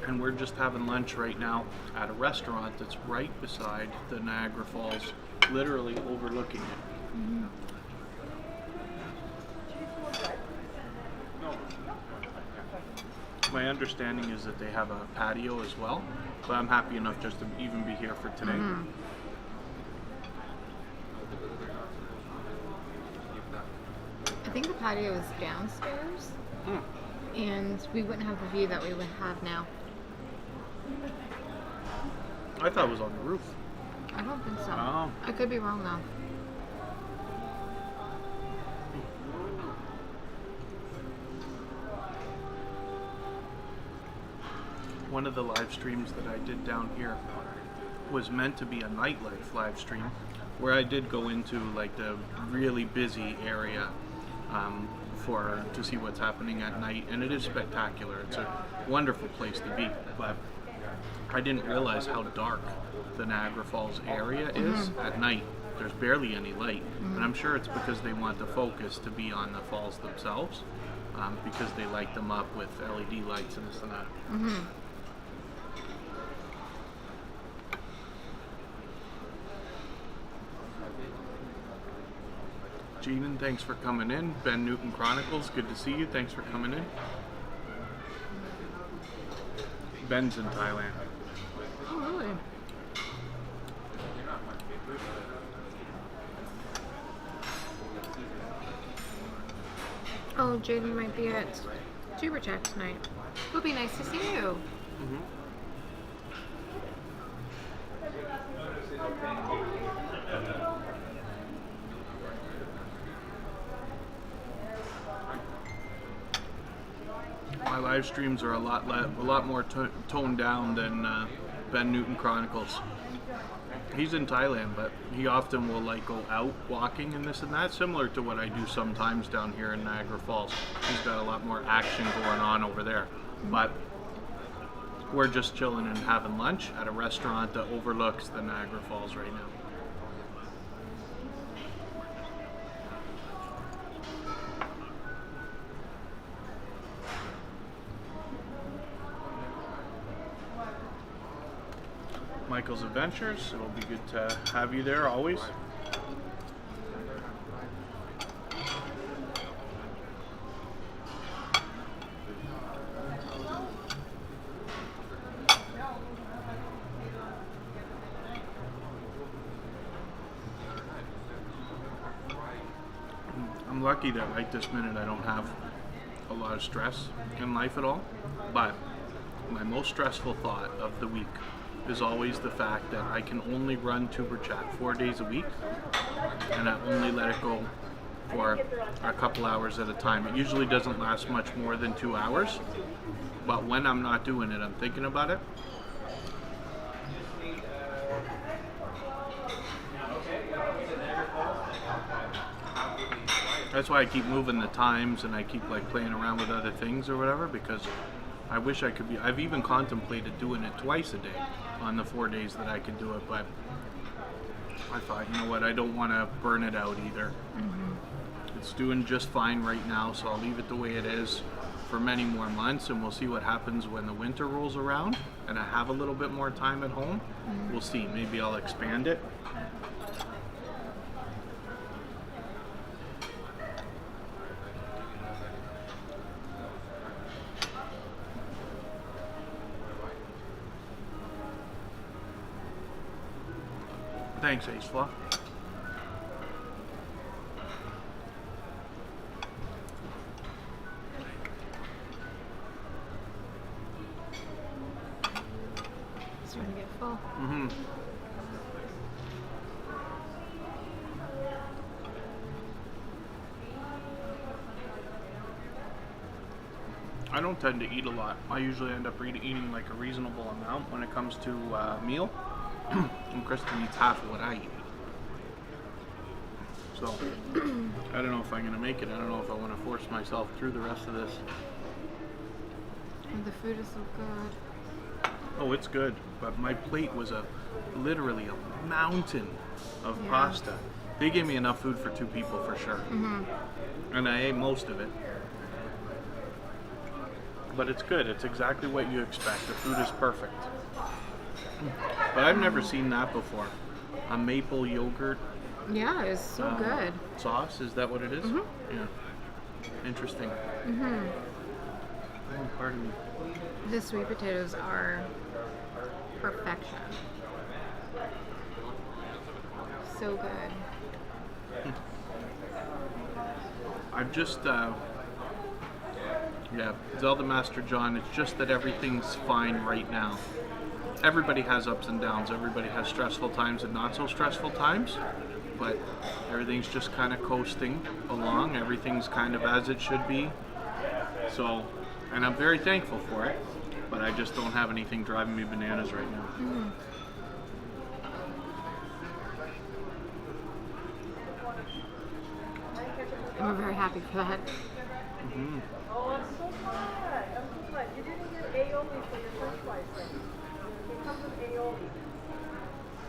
And we're just having lunch right now at a restaurant that's right beside the Niagara Falls, literally overlooking it. My understanding is that they have a patio as well, but I'm happy enough just to even be here for today. I think the patio is downstairs, and we wouldn't have the view that we would have now. I thought it was on the roof. I don't think so. Oh. I could be wrong though. One of the live streams that I did down here was meant to be a nightlife live stream, where I did go into like the really busy area to see what's happening at night, and it is spectacular. It's a wonderful place to be, but I didn't realize how dark the Niagara Falls area is at night. There's barely any light, and I'm sure it's because they want the focus to be on the falls themselves, because they light them up with LED lights and this and that. Jeanan, thanks for coming in. Ben Newton Chronicles, good to see you. Thanks for coming in. Ben's in Thailand. Oh, really? Oh, Jaden might be at Tuber Chat tonight. It would be nice to see you. Mm-hmm. My live streams are a lot more toned down than Ben Newton Chronicles. He's in Thailand, but he often will like go out walking and this and that, similar to what I do sometimes down here in Niagara Falls. He's got a lot more action going on over there. But we're just chilling and having lunch at a restaurant that overlooks the Niagara Falls right now. Michael's Adventures. It'll be good to have you there always. I'm lucky that right this minute I don't have a lot of stress in life at all, but my most stressful thought of the week is always the fact that I can only run Tuber Chat 4 days a week, and I only let it go for a couple hours at a time. It usually doesn't last much more than 2 hours, but when I'm not doing it, I'm thinking about it. That's why I keep moving the times and I keep like playing around with other things or whatever, because I wish I could be. I've even contemplated doing it twice a day on the 4 days that I could do it, but I thought, you know what, I don't want to burn it out either. Mm-hmm. It's doing just fine right now, so I'll leave it the way it is for many more months, and we'll see what happens when the winter rolls around and I have a little bit more time at home. Mm-hmm. We'll see. Maybe I'll expand it. Thanks, Ace Fluff. Starting to get full. Mm-hmm. I don't tend to eat a lot. I usually end up eating like a reasonable amount when it comes to meal. And Kristen eats half of what I eat. So, I don't know if I'm going to make it. I don't know if I want to force myself through the rest of this. The food is so good. Oh, it's good. But my plate was literally a mountain of pasta. They gave me enough food for 2 people for sure. Mm-hmm. And I ate most of it. But it's good. It's exactly what you expect. The food is perfect. But I've never seen that before. A maple yogurt. Yeah, it's so good. Sauce, is that what it is? Mm-hmm. Yeah. Interesting. Mm-hmm. Oh, pardon me. The sweet potatoes are perfection. So good. I've just, Zelda Master John, it's just that everything's fine right now. Everybody has ups and downs. Everybody has stressful times and not so stressful times. But everything's just kind of coasting along. Everything's kind of as it should be. So, and I'm very thankful for it. But I just don't have anything driving me bananas right now. Mm-hmm. And we're very happy for that. Mm-hmm. Oh, I'm so glad. I'm so glad. You didn't get aioli for your french fries then. It comes with aioli.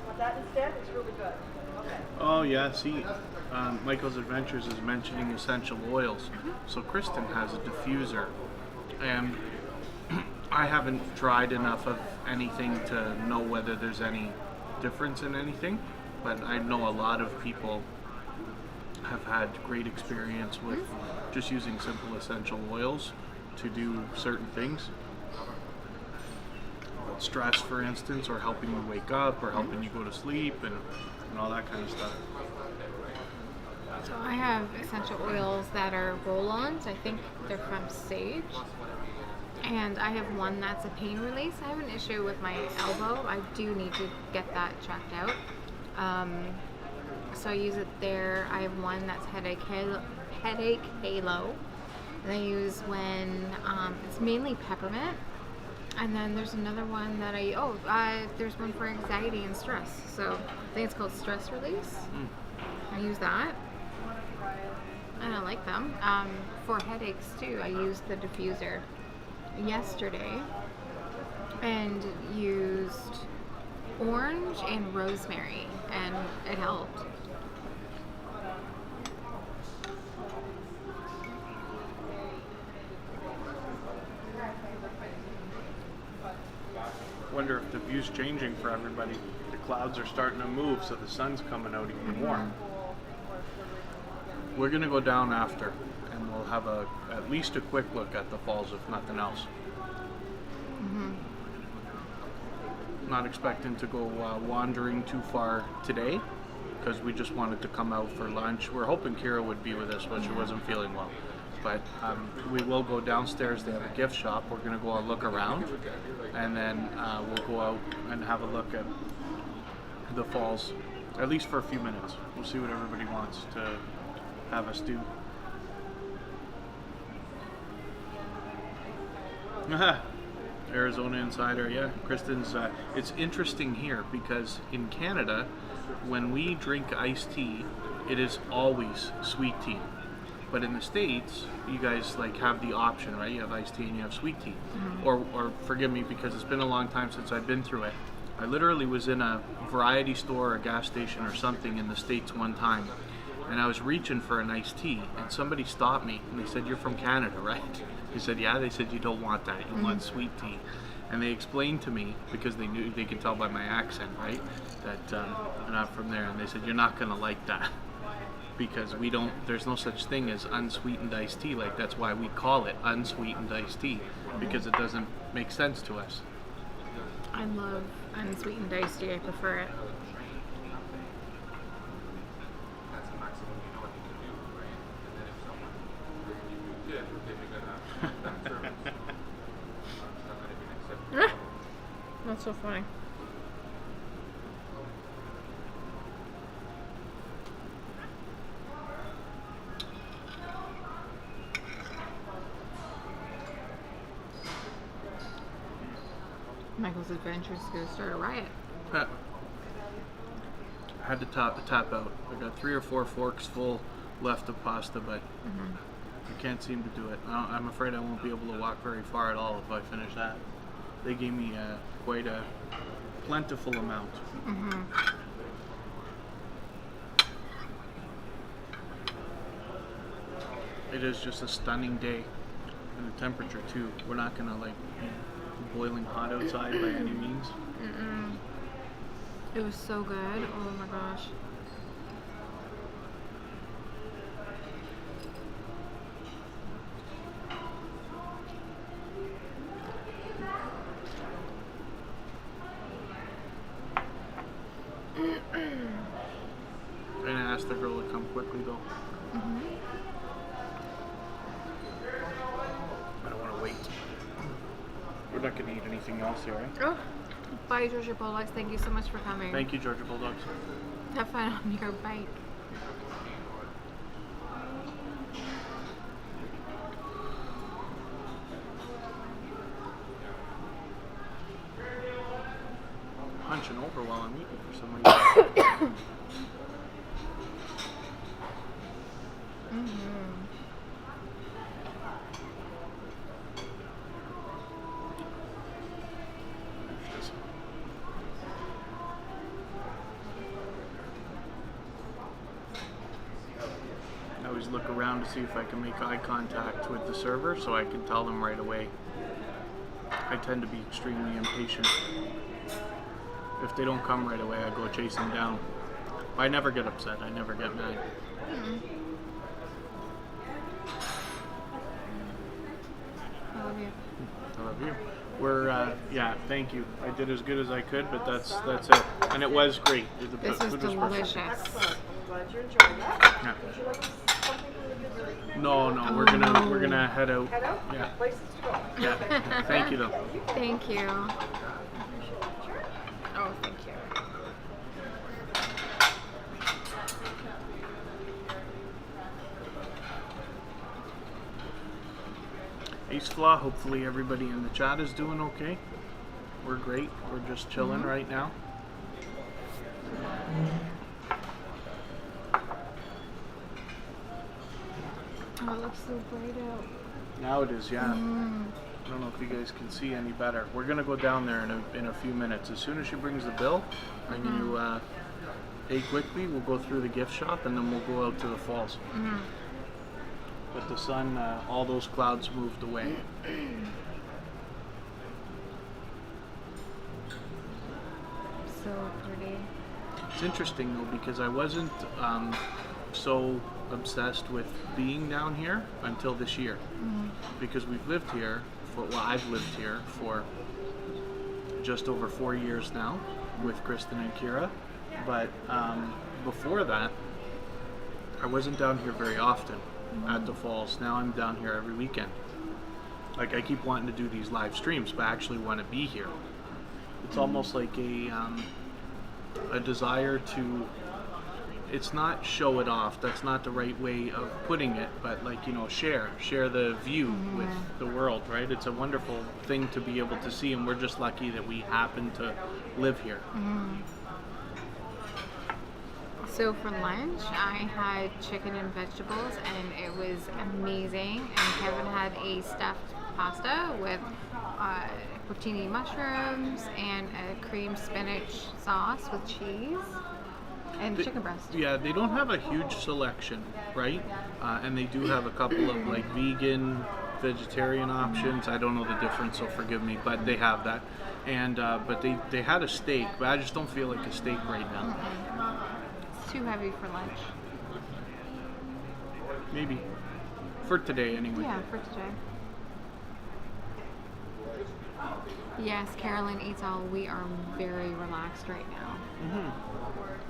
Want that instead? It's really good. Okay. Oh yeah, see, Michael's Adventures is mentioning essential oils. Mm-hmm. So Kristen has a diffuser, and I haven't tried enough of anything to know whether there's any difference in anything, but I know a lot of people have had great experience with just using simple essential oils to do certain things. Stress, for instance, or helping you wake up, or helping you go to sleep, and all that kind of stuff. So I have essential oils that are roll-ons. I think they're from Sage. And I have one that's a pain release. I have an issue with my elbow. I do need to get that checked out. So I use it there. I have one that's headache halo. And I use when it's mainly peppermint. And then there's another one that there's one for anxiety and stress. So I think it's called Stress Release. I use that. And I like them. For headaches too, I used the diffuser yesterday and used orange and rosemary, and it helped. Wonder if the view's changing for everybody. The clouds are starting to move, so the sun's coming out even more. We're gonna go down after, and we'll have at least a quick look at the falls, if nothing else. Not expecting to go wandering too far today, because we just wanted to come out for lunch. We're hoping Kira would be with us, but she wasn't feeling well. But we will go downstairs. They have a gift shop. We're going to go and look around, and then we'll go out and have a look at the falls, at least for a few minutes. We'll see what everybody wants to have us do. Arizona Insider, yeah. Kristen's, it's interesting here because in Canada, when we drink iced tea, it is always sweet tea. But in the States, you guys like have the option, right? You have iced tea and you have sweet tea. Or forgive me, because it's been a long time since I've been through it. I literally was in a variety store or a gas station or something in the States one time, and I was reaching for an iced tea, and somebody stopped me, and they said, "You're from Canada, right?" They said, "Yeah." They said, "You don't want that. You want sweet tea." And they explained to me, because they could tell by my accent, right, that I'm not from there. And they said, "You're not gonna like that, because there's no such thing as unsweetened iced tea. Like, that's why we call it unsweetened iced tea, because it doesn't make sense to us." I love unsweetened iced tea. I prefer it. That's so funny. Michael's Adventures is going to start a riot. I had to tap out. I got 3 or 4 forks full left of pasta, but I can't seem to do it. I'm afraid I won't be able to walk very far at all if I finish that. They gave me quite a plentiful amount. It is just a stunning day, and the temperature too. We're not gonna be boiling hot outside by any means. It was so good. Oh my gosh. I'm gonna ask the girl to come quickly though. I don't want to wait. We're not gonna eat anything else here, right? Oh, bye, Georgia Bulldogs. Thank you so much for coming. Thank you, Georgia Bulldogs. Have fun on your bike. Hunching over while I'm eating for some reason. I always look around to see if I can make eye contact with the server so I can tell them right away. I tend to be extremely impatient. If they don't come right away, I go chase them down. I never get upset. I never get mad. I love you. I love you. We're yeah, thank you. I did as good as I could, but that's it. And it was great. The This was food was perfect. delicious. Excellent. I'm glad you enjoyed that. Yeah. Would you like something really good to eat? No, we're gonna head out. Head out? Yeah. Places to go. Yeah. Thank you though. Thank you. Sure. Oh, thank you. Ace Flaw, hopefully everybody in the chat is doing okay. We're great. We're just chilling right now. Oh, it looks so bright out. Now it is, yeah. I don't know if you guys can see any better. We're gonna go down there in a few minutes. As soon as she brings the bill, I'm gonna pay quickly. We'll go through the gift shop and then we'll go out to the falls. But the sun, all those clouds moved away. So pretty. It's interesting though because I wasn't so obsessed with being down here until this year. Because we've lived here I've lived here for just over 4 years now with Kristen and Kira. But before that, I wasn't down here very often at the falls. Now I'm down here every weekend. Like I keep wanting to do these live streams, but I actually want to be here. It's almost like a desire to, it's not show it off, that's not the right way of putting it, but like, you know, share the view with the world, right? It's a wonderful thing to be able to see, and we're just lucky that we happen to live here. So for lunch, I had chicken and vegetables, and it was amazing. And Kevin had a stuffed pasta with porcini mushrooms and a cream spinach sauce with cheese and chicken breast. Yeah, they don't have a huge selection, right? And they do have a couple of like vegan, vegetarian options. I don't know the difference, so forgive me, but they have that. And but they had a steak, but I just don't feel like a steak right now. It's too heavy for lunch. Maybe for today, anyway. Yeah, for today. Yes, Carolyn eats all. We are very relaxed right now.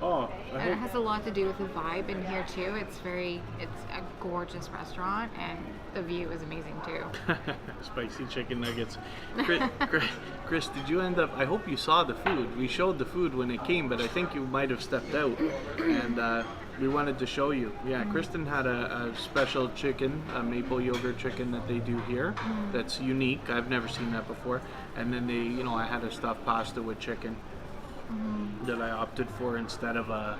Oh, And it has a lot to do with the vibe in here too. It's a gorgeous restaurant, and the view is amazing too. Spicy chicken nuggets. Chris, did you end up? I hope you saw the food. We showed the food when it came, but I think you might have stepped out, and we wanted to show you. Yeah, Kristen had a special chicken, a maple yogurt chicken that they do here. That's unique. I've never seen that before. And then I had a stuffed pasta with chicken. That I opted for instead of a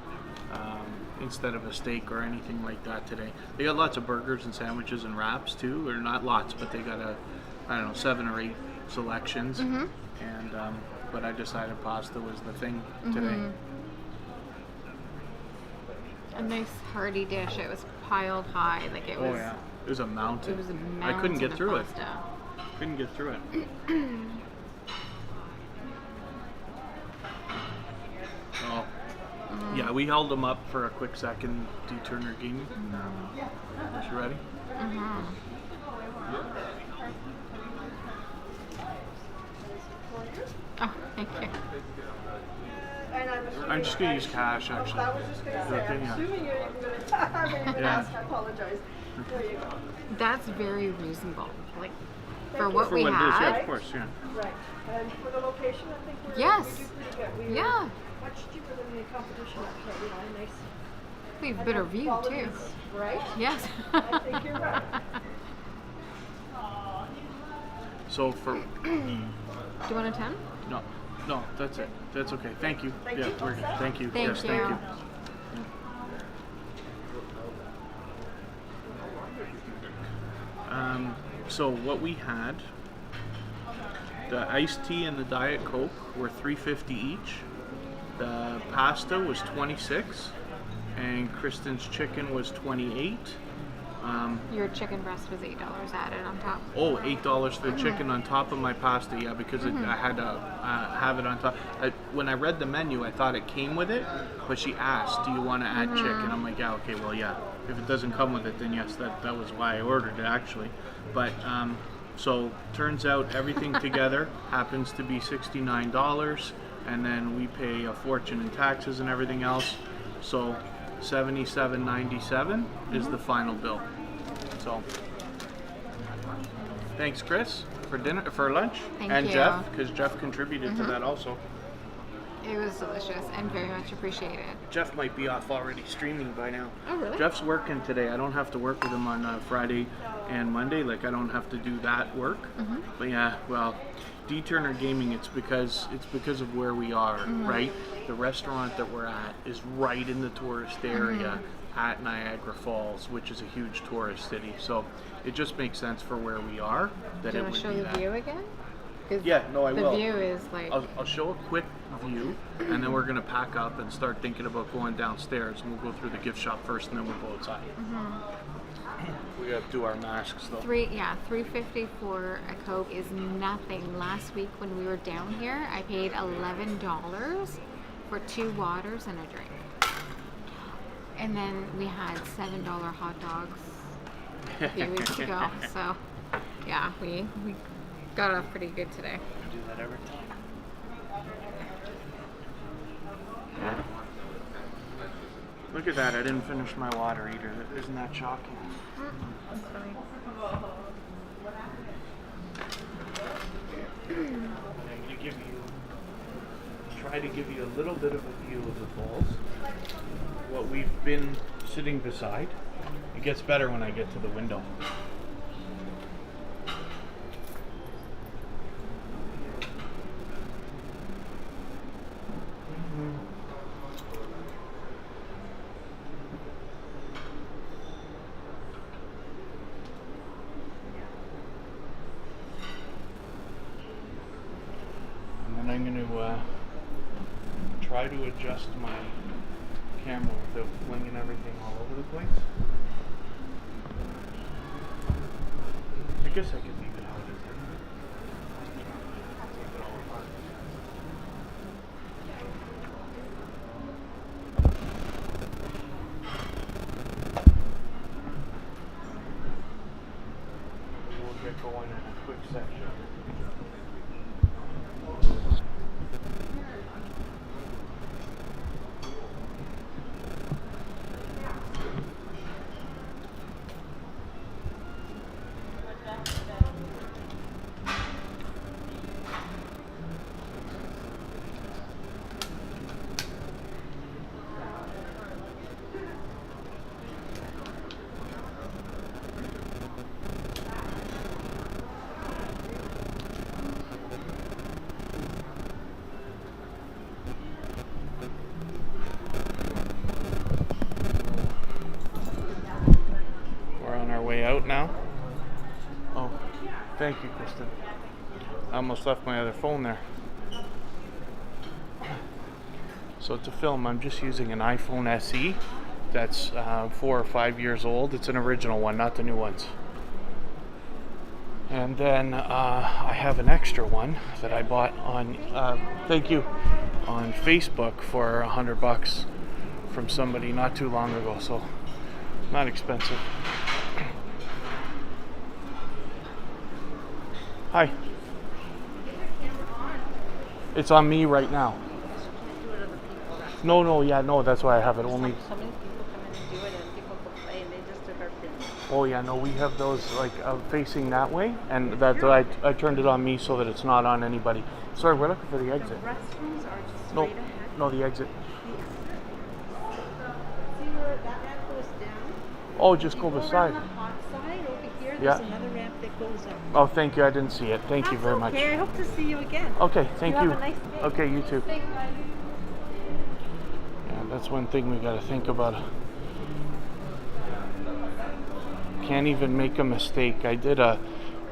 steak or anything like that today. They got lots of burgers and sandwiches and wraps too, or not lots, but they got 7 or 8 selections. And but I decided pasta was the thing today. A nice hearty dish. It was piled high, like it was. Oh yeah, it was a mountain. It was a mountain. I couldn't get of through pasta. it. Couldn't get through it. Oh. Yeah, we held them up for a quick second. Do you turn her gaming? Is she ready? Oh, thank you. And I'm just going to use cash, actually. I was just going to say, I'm Yeah. assuming you're even going to ask. I apologize. There you go. That's very reasonable. Like for Thank what For we what it is, yeah, had. of course, yeah. Right. And for the location, I think we Yes. do pretty good. We Yeah. were much cheaper than the competition up here. You know, nice. We have better view too. qualities, Right? Yes. I think you're right. So for... Do you want a 10? No, that's it. That's okay. Thank you. Thank Yeah, you. we're good. Thank you. Thank Yes, you. thank you. So what we had, the iced tea and the Diet Coke were $3.50 each. The pasta was $26, and Kristen's chicken was $28. Your chicken breast was $8 added on top. Oh, $8 for the chicken on top of my pasta, yeah, because I had to have it on top. When I read the menu, I thought it came with it, but she asked, do you want to add chicken? I'm like, yeah, okay, well, yeah. If it doesn't come with it, then yes, that was why I ordered it, actually. But So turns out everything together happens to be $69, and then we pay a fortune in taxes and everything else. So $77.97 is the final bill. So thanks, Chris, for lunch. Thank and you. Jeff, because Jeff contributed to that also. It was delicious and very much appreciated. Jeff might be off already streaming by now. Oh, really? Jeff's working today. I don't have to work with him on Friday and Monday. Like, I don't have to do that work. But yeah, well, D Turner Gaming, it's because of where we are, right? The restaurant that we're at is right in the tourist area at Niagara Falls, which is a huge tourist city. So it just makes sense for where we are that Do you it want would to show be the that. view again? 'Cause Yeah, no, I will. The view is like... I'll show a quick view, and then we're going to pack up and start thinking about going downstairs, and we'll go through the gift shop first, and then we'll go outside. We got to do our masks, though. $3.50 for a Coke is nothing. Last week when we were down here, I paid $11 for 2 waters and a drink. And then we had $7 hot dogs a few weeks ago. So, yeah, we got off pretty good today. I do that every time. Look at that, I didn't finish my water either. Isn't that shocking? That's funny. I'm going to try to give you a little bit of a view of the falls. What we've been sitting beside. It gets better when I get to the window. And then I'm going to try to adjust my camera without flinging everything all over the place. I guess I could leave it how it is. Take it all apart. We'll get going in a quick section. Way out now. Oh, thank you, Kristen. I almost left my other phone there. So to film, I'm just using an iPhone SE that's 4 or 5 years old. It's an original one, not the new ones. And then I have an extra one that I bought on, thank you, on Facebook for $100 from somebody not too long ago. So not expensive. Hi. It's on me right now. No, that's why I have it only. So many people come in and do it, and people complain. They just took our pins. Oh yeah, no, we have those like facing that way, and that I turned it on me so that it's not on anybody. Sorry, we're looking for the exit. The restrooms are just No, straight ahead. no, the exit. See where that ramp goes down? Oh, just go You beside. around the hot side over here. Yeah. There's another ramp that goes up. Oh, thank you. I didn't see it. Thank you very much. Okay, I hope to see you again. Okay, thank you. Have a nice day. Okay, you too. Yeah, that's one thing we got to think about. Can't even make a mistake. I did a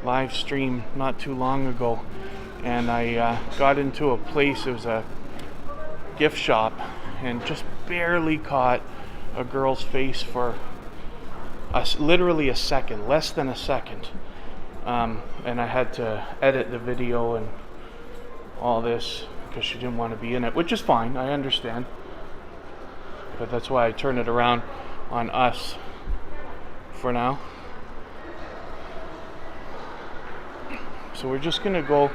live stream not too long ago, and I got into a place. It was a gift shop, and just barely caught a girl's face for literally a second, less than a second. And I had to edit the video and all this because she didn't want to be in it, which is fine, I understand. But that's why I turn it around on us for now. So we're just gonna go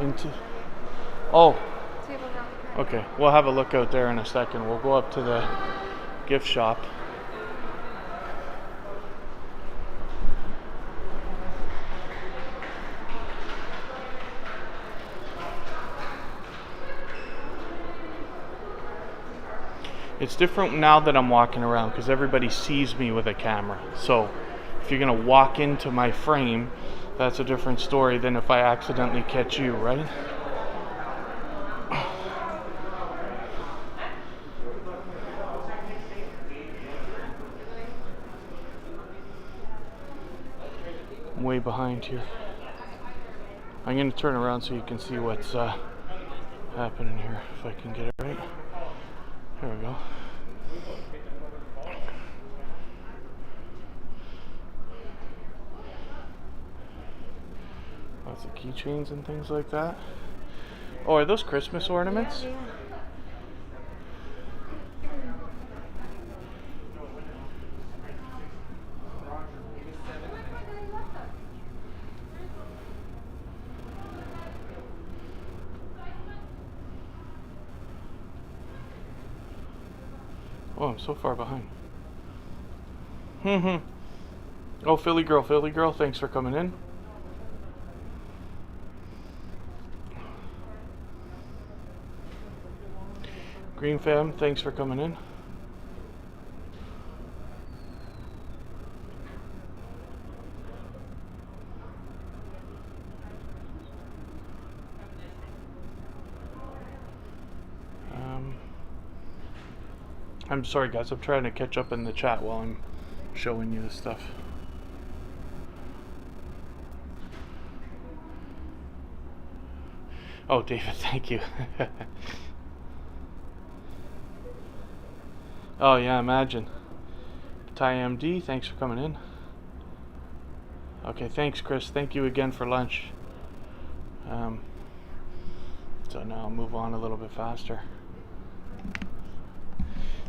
into. Oh, okay. We'll have a look out there in a second. We'll go up to the gift shop. It's different now that I'm walking around because everybody sees me with a camera. So if you're gonna walk into my frame, that's a different story than if I accidentally catch you, right? I'm way behind here. I'm gonna turn around so you can see what's happening here, if I can get it right. There we go. Lots of keychains and things like that. Oh, are those Christmas ornaments? Yeah. Oh, I'm so far behind. Oh, Philly girl, thanks for coming in. Green fam, thanks for coming in. I'm sorry guys, I'm trying to catch up in the chat while I'm showing you this stuff. Oh, David, thank you. Oh yeah, imagine. Ty MD, thanks for coming in. Okay, thanks Chris, thank you again for lunch. So now I'll move on a little bit faster.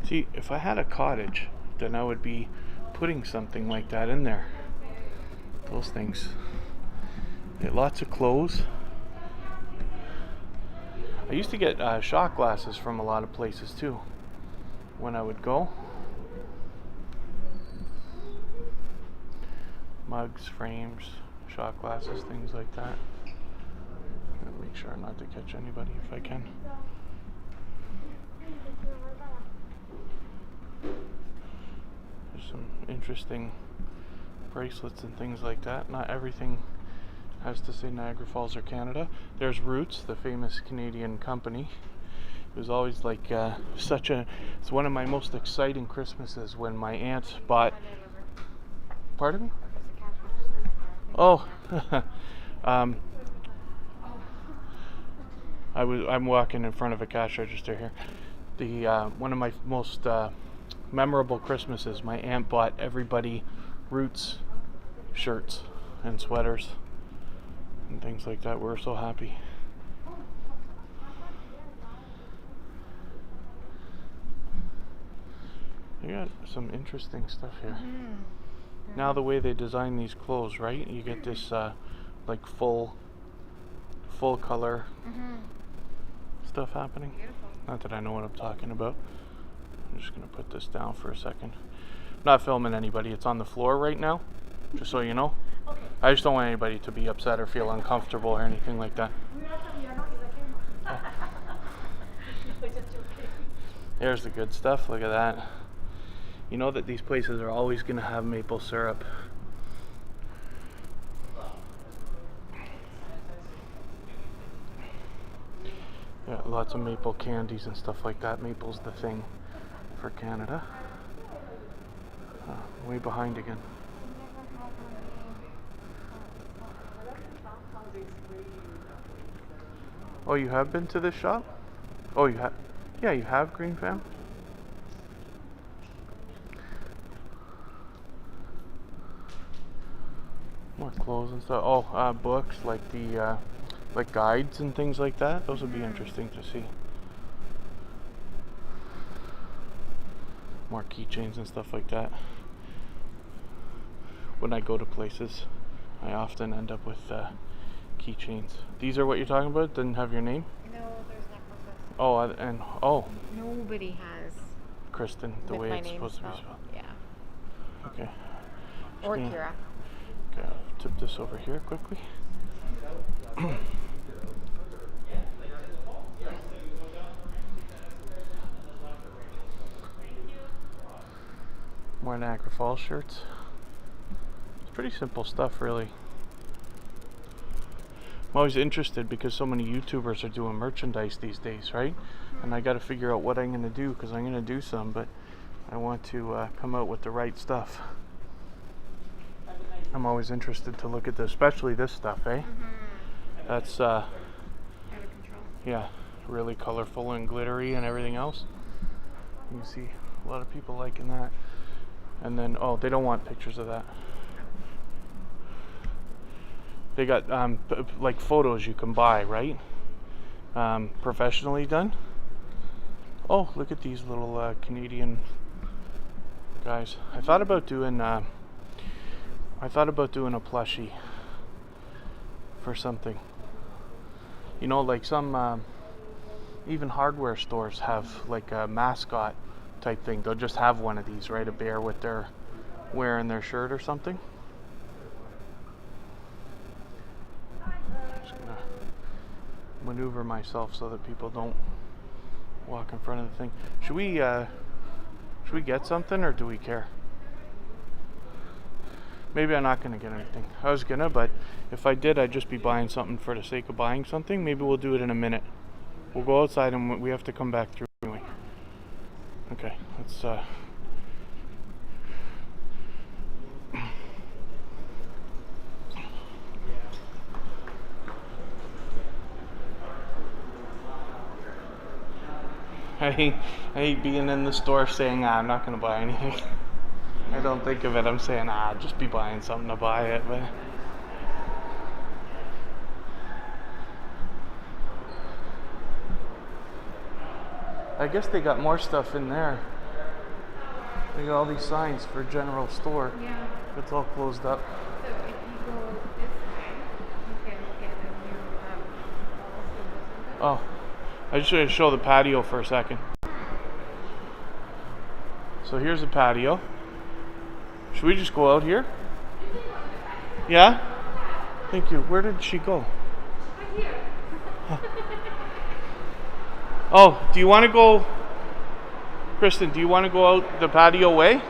See, if I had a cottage, then I would be putting something like that in there. Those things. Lots of clothes. I used to get shot glasses from a lot of places too when I would go. Mugs, frames, shot glasses, things like that. I'll make sure not to catch anybody if I can. There's some interesting bracelets and things like that. Not everything has to say Niagara Falls or Canada. There's Roots, the famous Canadian company. It was always like it's one of my most exciting Christmases when my aunt bought. Pardon me? Oh, I'm walking in front of a cash register here. One of my most memorable Christmases, my aunt bought everybody Roots shirts and sweaters and things like that. We're so happy. They got some interesting stuff here. Now the way they design these clothes, right? You get this like full color stuff happening. Beautiful. Not that I know what I'm talking about. I'm just gonna put this down for a second. I'm not filming anybody. It's on the floor right now, just so you know. Okay. I just don't want anybody to be upset or feel uncomfortable or anything like that. There's the good stuff. Look at that. You know that these places are always going to have maple syrup. Yeah, lots of maple candies and stuff like that. Maple's the thing for Canada. Way behind again. Oh, you have been to this shop? Oh, you have? Yeah, you have, Green Fam? More clothes and stuff. Oh, books like the like guides and things like that. Those would be interesting to see. More keychains and stuff like that. When I go to places, I often end up with keychains. These are what you're talking about? Didn't have your name? No, there's necklaces. Oh, and Nobody has Kristen, the with way my it's name supposed to be spelled. spelled. Yeah. Okay. Or Yeah. Kira. Okay, I'll tip this over here quickly. More Niagara Falls shirts. It's pretty simple stuff, really. I'm always interested because so many YouTubers are doing merchandise these days, right? And I got to figure out what I'm going to do, because I'm going to do some, but I want to come out with the right stuff. I'm always interested to look at this, especially this stuff, eh? That's Out of control. yeah, really colorful and glittery and everything else. You can see a lot of people liking that. And then, oh, they don't want pictures of that. They got like photos you can buy, right? Professionally done. Oh, look at these little Canadian guys. I thought about doing a plushie for something. You know, like some even hardware stores have like a mascot type thing. They'll just have one of these, right? A bear with their wearing their shirt or something. Just gonna maneuver myself so that people don't walk in front of the thing. Should we get something, or do we care? Maybe I'm not gonna get anything. I was gonna, but if I did, I'd just be buying something for the sake of buying something. Maybe we'll do it in a minute. We'll go outside and we have to come back through anyway. Okay, let's I hate being in the store saying, I'm not going to buy anything. I don't think of it. I'm saying, just be buying something to buy it. But I guess they got more stuff in there. They got all these signs for general store. Yeah. It's all closed up. So if you go this way, you can look at the new falls. Oh, I just want to show the patio for a second. So here's the patio. Should we just go out here? Yeah? Thank you. Where did she go? Right here. Oh, do you want to go, Kristen, do you want to go out the patio way?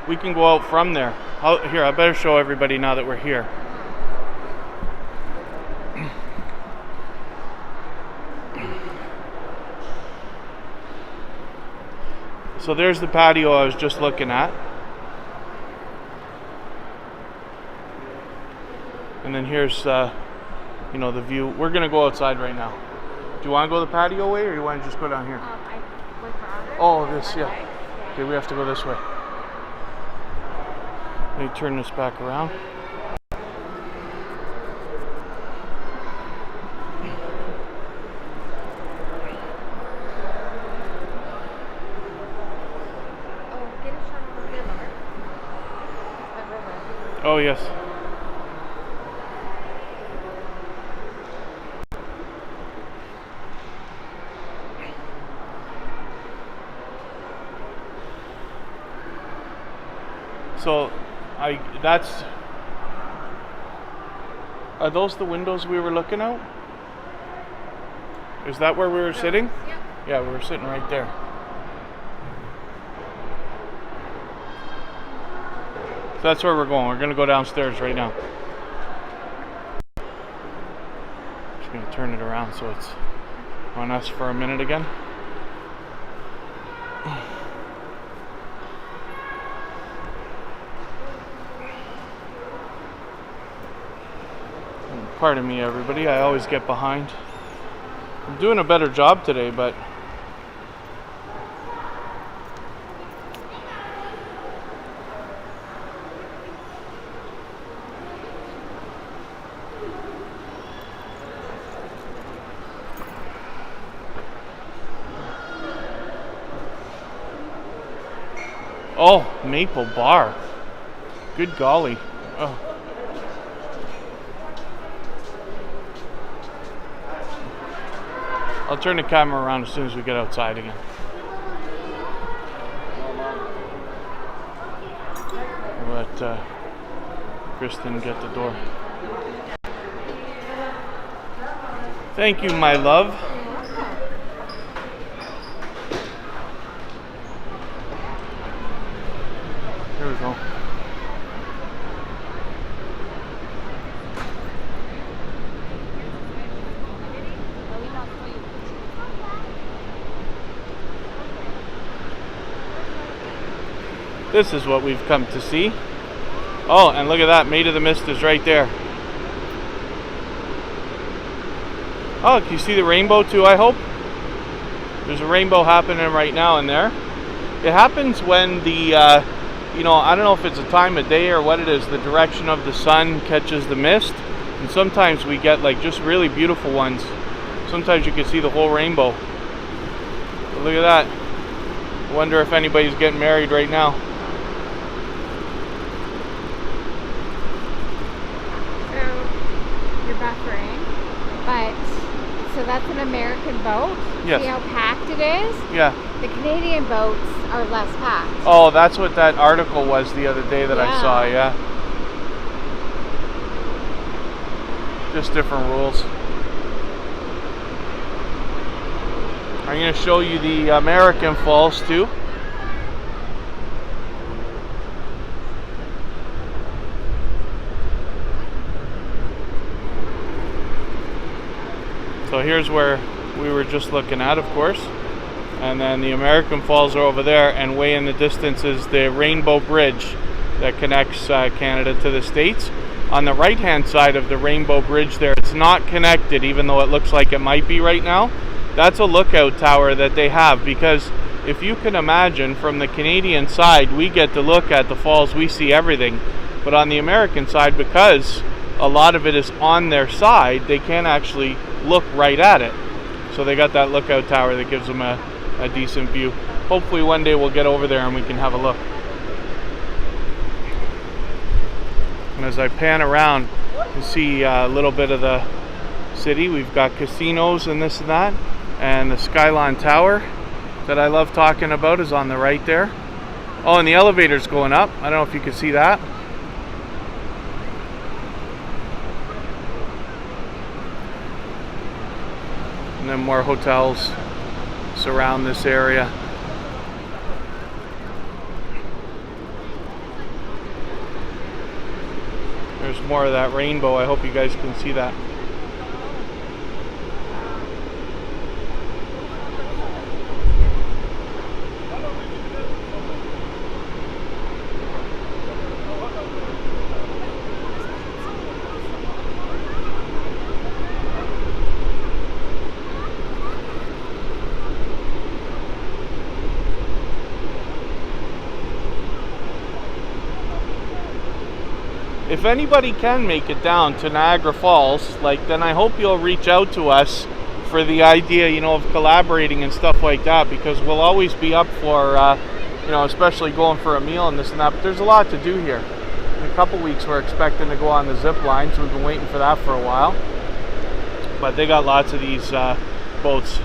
We can go out from there. Here, I better show everybody now that we're here. So there's the patio I was just looking at. And then here's, the view. We're going to go outside right now. Do you want to go the patio way, or you want to just go down here? I would rather. Oh, this, yeah. Okay, we have to go this way. Let me turn this back around. Oh, get a shot of the river. The river. Oh, yes. So, are those the windows we were looking out? Is that where we were sitting? Yep. Yeah, we were sitting right there. So that's where we're going. We're going to go downstairs right now. Just going to turn it around so it's on us for a minute again. Pardon me, everybody. I always get behind. I'm doing a better job today, but oh, maple bar. Good golly. Oh. I'll turn the camera around as soon as we get outside again. Let Kristen get the door. Thank you, my love. Here we go. This is what we've come to see. Oh, and look at that, Maid of the Mist is right there. Oh, can you see the rainbow too, I hope? There's a rainbow happening right now in there. It happens when the, I don't know if it's a time of day or what it is, the direction of the sun catches the mist. And sometimes we get like just really beautiful ones. Sometimes you can see the whole rainbow. But look at that. I wonder if anybody's getting married right now. Buffering, but so that's an American boat. Yes. See how packed it is? Yeah. The Canadian boats are less packed. Oh, that's what that article was the other day that I saw, yeah. Just different rules. I'm going to show you the American Falls too. So here's where we were just looking at, of course. And then the American Falls are over there, and way in the distance is the Rainbow Bridge that connects Canada to the States. On the right-hand side of the Rainbow Bridge there, it's not connected, even though it looks like it might be right now. That's a lookout tower that they have, because if you can imagine, from the Canadian side, we get to look at the falls, we see everything. But on the American side, because a lot of it is on their side, they can't actually look right at it. So they got that lookout tower that gives them a decent view. Hopefully one day we'll get over there and we can have a look. And as I pan around, you see a little bit of the city. We've got casinos and this and that. And the Skylon Tower that I love talking about is on the right there. Oh, and the elevator's going up. I don't know if you can see that. And then more hotels surround this area. There's more of that rainbow. I hope you guys can see that. If anybody can make it down to Niagara Falls, then I hope you'll reach out to us for the idea, of collaborating and stuff like that, because we'll always be up for, especially going for a meal and this and that. But there's a lot to do here. In a couple weeks, we're expecting to go on the zip line, so we've been waiting for that for a while. But they got lots of these boats.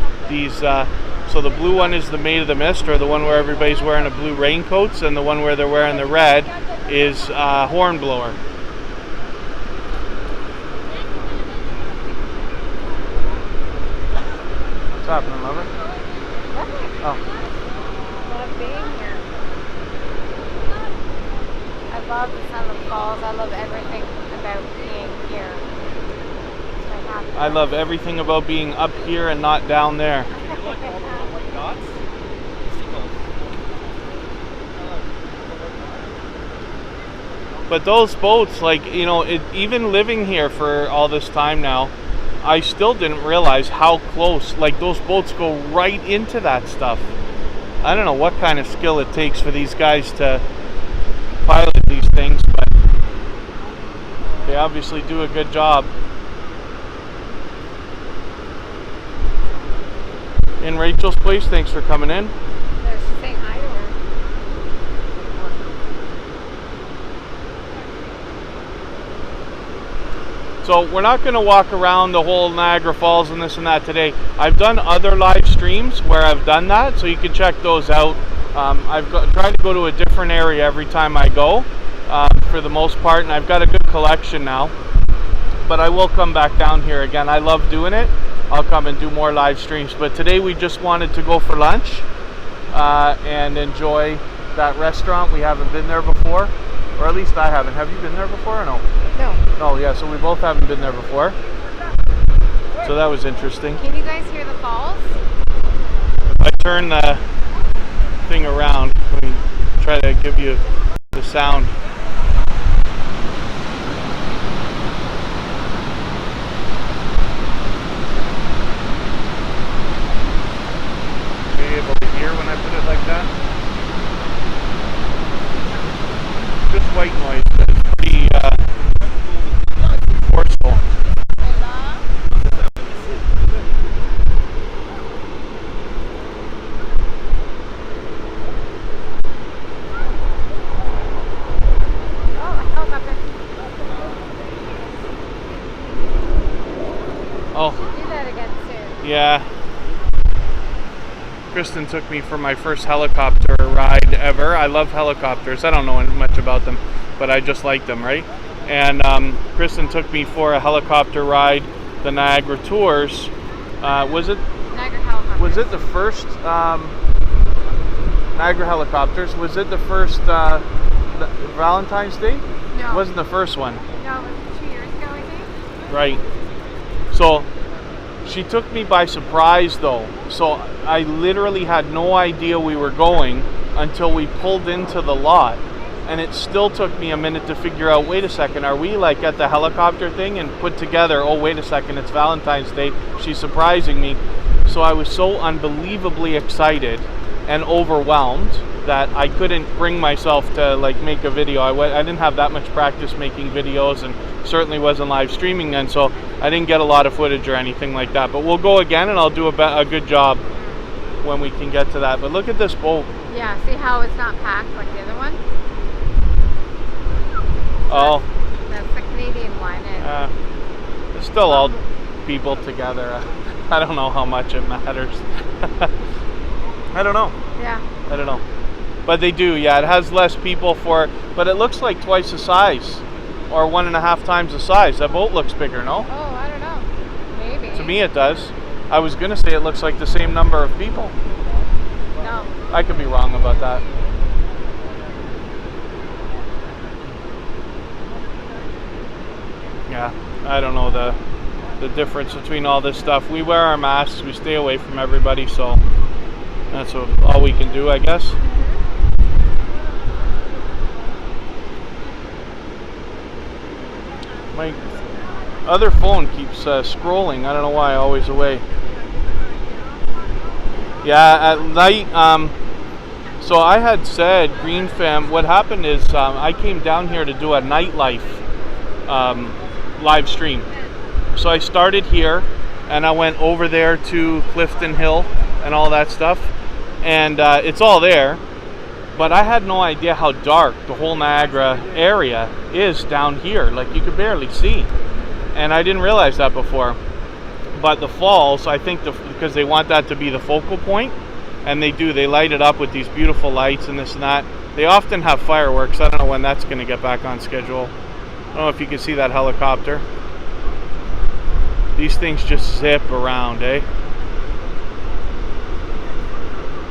So the blue one is the Maid of the Mist, or the one where everybody's wearing a blue raincoats, and the one where they're wearing the red is Hornblower. What's happening, lover? Nothing. Oh. Love being here. I love the sun of the falls. I love everything about being here. I love everything about being up here and not down there. But those boats, even living here for all this time now, I still didn't realize how close, those boats go right into that stuff. I don't know what kind of skill it takes for these guys to pilot these things, but they obviously do a good job. In Rachel's place, thanks for coming in. There's saying hi to her. So we're not going to walk around the whole Niagara Falls and this and that today. I've done other live streams where I've done that, so you can check those out. Tried to go to a different area every time I go, for the most part, and I've got a good collection now. But I will come back down here again. I love doing it. I'll come and do more live streams. But today we just wanted to go for lunch and enjoy that restaurant. We haven't been there before, or at least I haven't. Have you been there before or no? No. Oh yeah, so we both haven't been there before. So that was interesting. Can you guys hear the falls? If I turn the thing around, let me try to give you the sound. Are you able to hear when I put it like that? Just white noise, but it's pretty forceful. Oh. Do that again soon. Yeah. Kristen took me for my first helicopter ride ever. I love helicopters. I don't know much about them, but I just like them, right? And Kristen took me for a helicopter ride, the Niagara Tours. Was it? Niagara Helicopters. Was it the first Niagara Helicopters? Was it the first Valentine's Day? No. It wasn't the first one. No, it was 2 years ago, I think. Right. So she took me by surprise though. So I literally had no idea we were going until we pulled into the lot. And it still took me a minute to figure out, wait a second, are we like at the helicopter thing? And put together, oh wait a second, it's Valentine's Day. She's surprising me. So I was so unbelievably excited and overwhelmed that I couldn't bring myself to like make a video. I didn't have that much practice making videos, and certainly wasn't live streaming then, so I didn't get a lot of footage or anything like that. But we'll go again and I'll do a good job when we can get to that. But look at this boat. Yeah, see how it's not packed like the other one? So Oh. That's the Canadian one. And It's still all people together. I don't know how much it matters. I don't know. yeah. I don't know. But they do, yeah. It has less people but it looks like twice the size, or 1.5 times the size. That boat looks bigger, no? Oh, I don't know. Maybe. To me it does. I was going to say it looks like the same number of people. No. I could be wrong about that. Yeah, I don't know the difference between all this stuff. We wear our masks, we stay away from everybody, so that's all we can do, I guess. My other phone keeps scrolling. I don't know why, always away. Yeah, at night, so I had said, Green Fam, what happened is I came down here to do a nightlife live stream. So I started here and I went over there to Clifton Hill and all that stuff, and it's all there, but I had no idea how dark the whole Niagara area is down here. Like, you could barely see, and I didn't realize that before. But the falls, I think because they want that to be the focal point, and they light it up with these beautiful lights and this and that. They often have fireworks. I don't know when that's going to get back on schedule. I don't know if you can see that helicopter. These things just zip around, eh?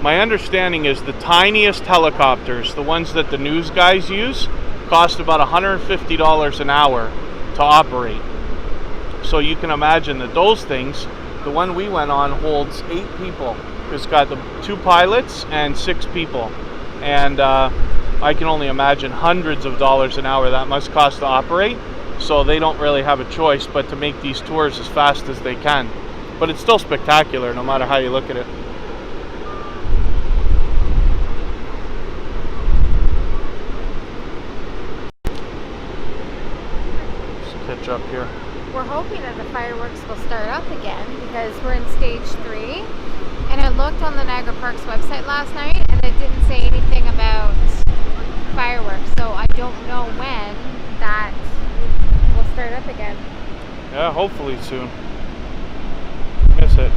My understanding is the tiniest helicopters, the ones that the news guys use, cost about $150 an hour to operate. So you can imagine that those things, the one we went on holds 8 people. It's got the 2 pilots and 6 people. And I can only imagine hundreds of dollars an hour that must cost to operate. So they don't really have a choice but to make these tours as fast as they can. But it's still spectacular no matter how you look at it. Just catch up here. We're hoping that the fireworks will start up again because we're in stage 3. And I looked on the Niagara Parks website last night and it didn't say anything about fireworks. So I don't know when that will start up again. Yeah, hopefully soon. Miss it.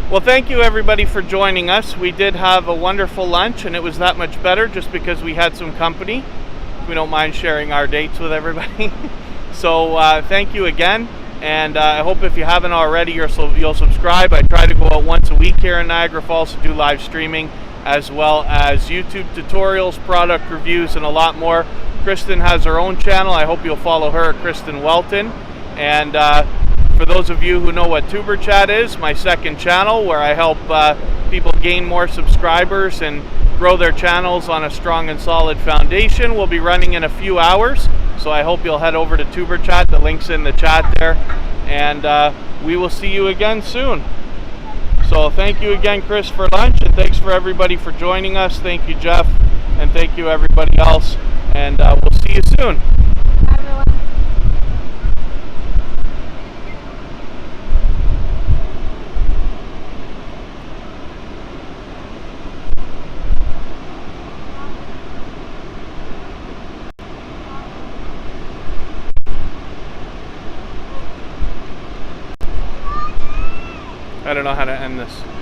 Well, thank you everybody for joining us. We did have a wonderful lunch, and it was that much better just because we had some company. We don't mind sharing our dates with everybody. So thank you again, and I hope if you haven't already, you'll subscribe. I try to go out once a week here in Niagara Falls to do live streaming, as well as YouTube tutorials, product reviews, and a lot more. Kristen has her own channel. I hope you'll follow her at Kristen Welton. And for those of you who know what TubeChat is, my second channel where I help people gain more subscribers and grow their channels on a strong and solid foundation, will be running in a few hours. So I hope you'll head over to TubeChat. The link's in the chat there. And we will see you again soon. So thank you again, Chris, for lunch, and thanks for everybody for joining us. Thank you, Jeff, and thank you everybody else. And we'll see you soon. Bye, everyone. I don't know how to end this.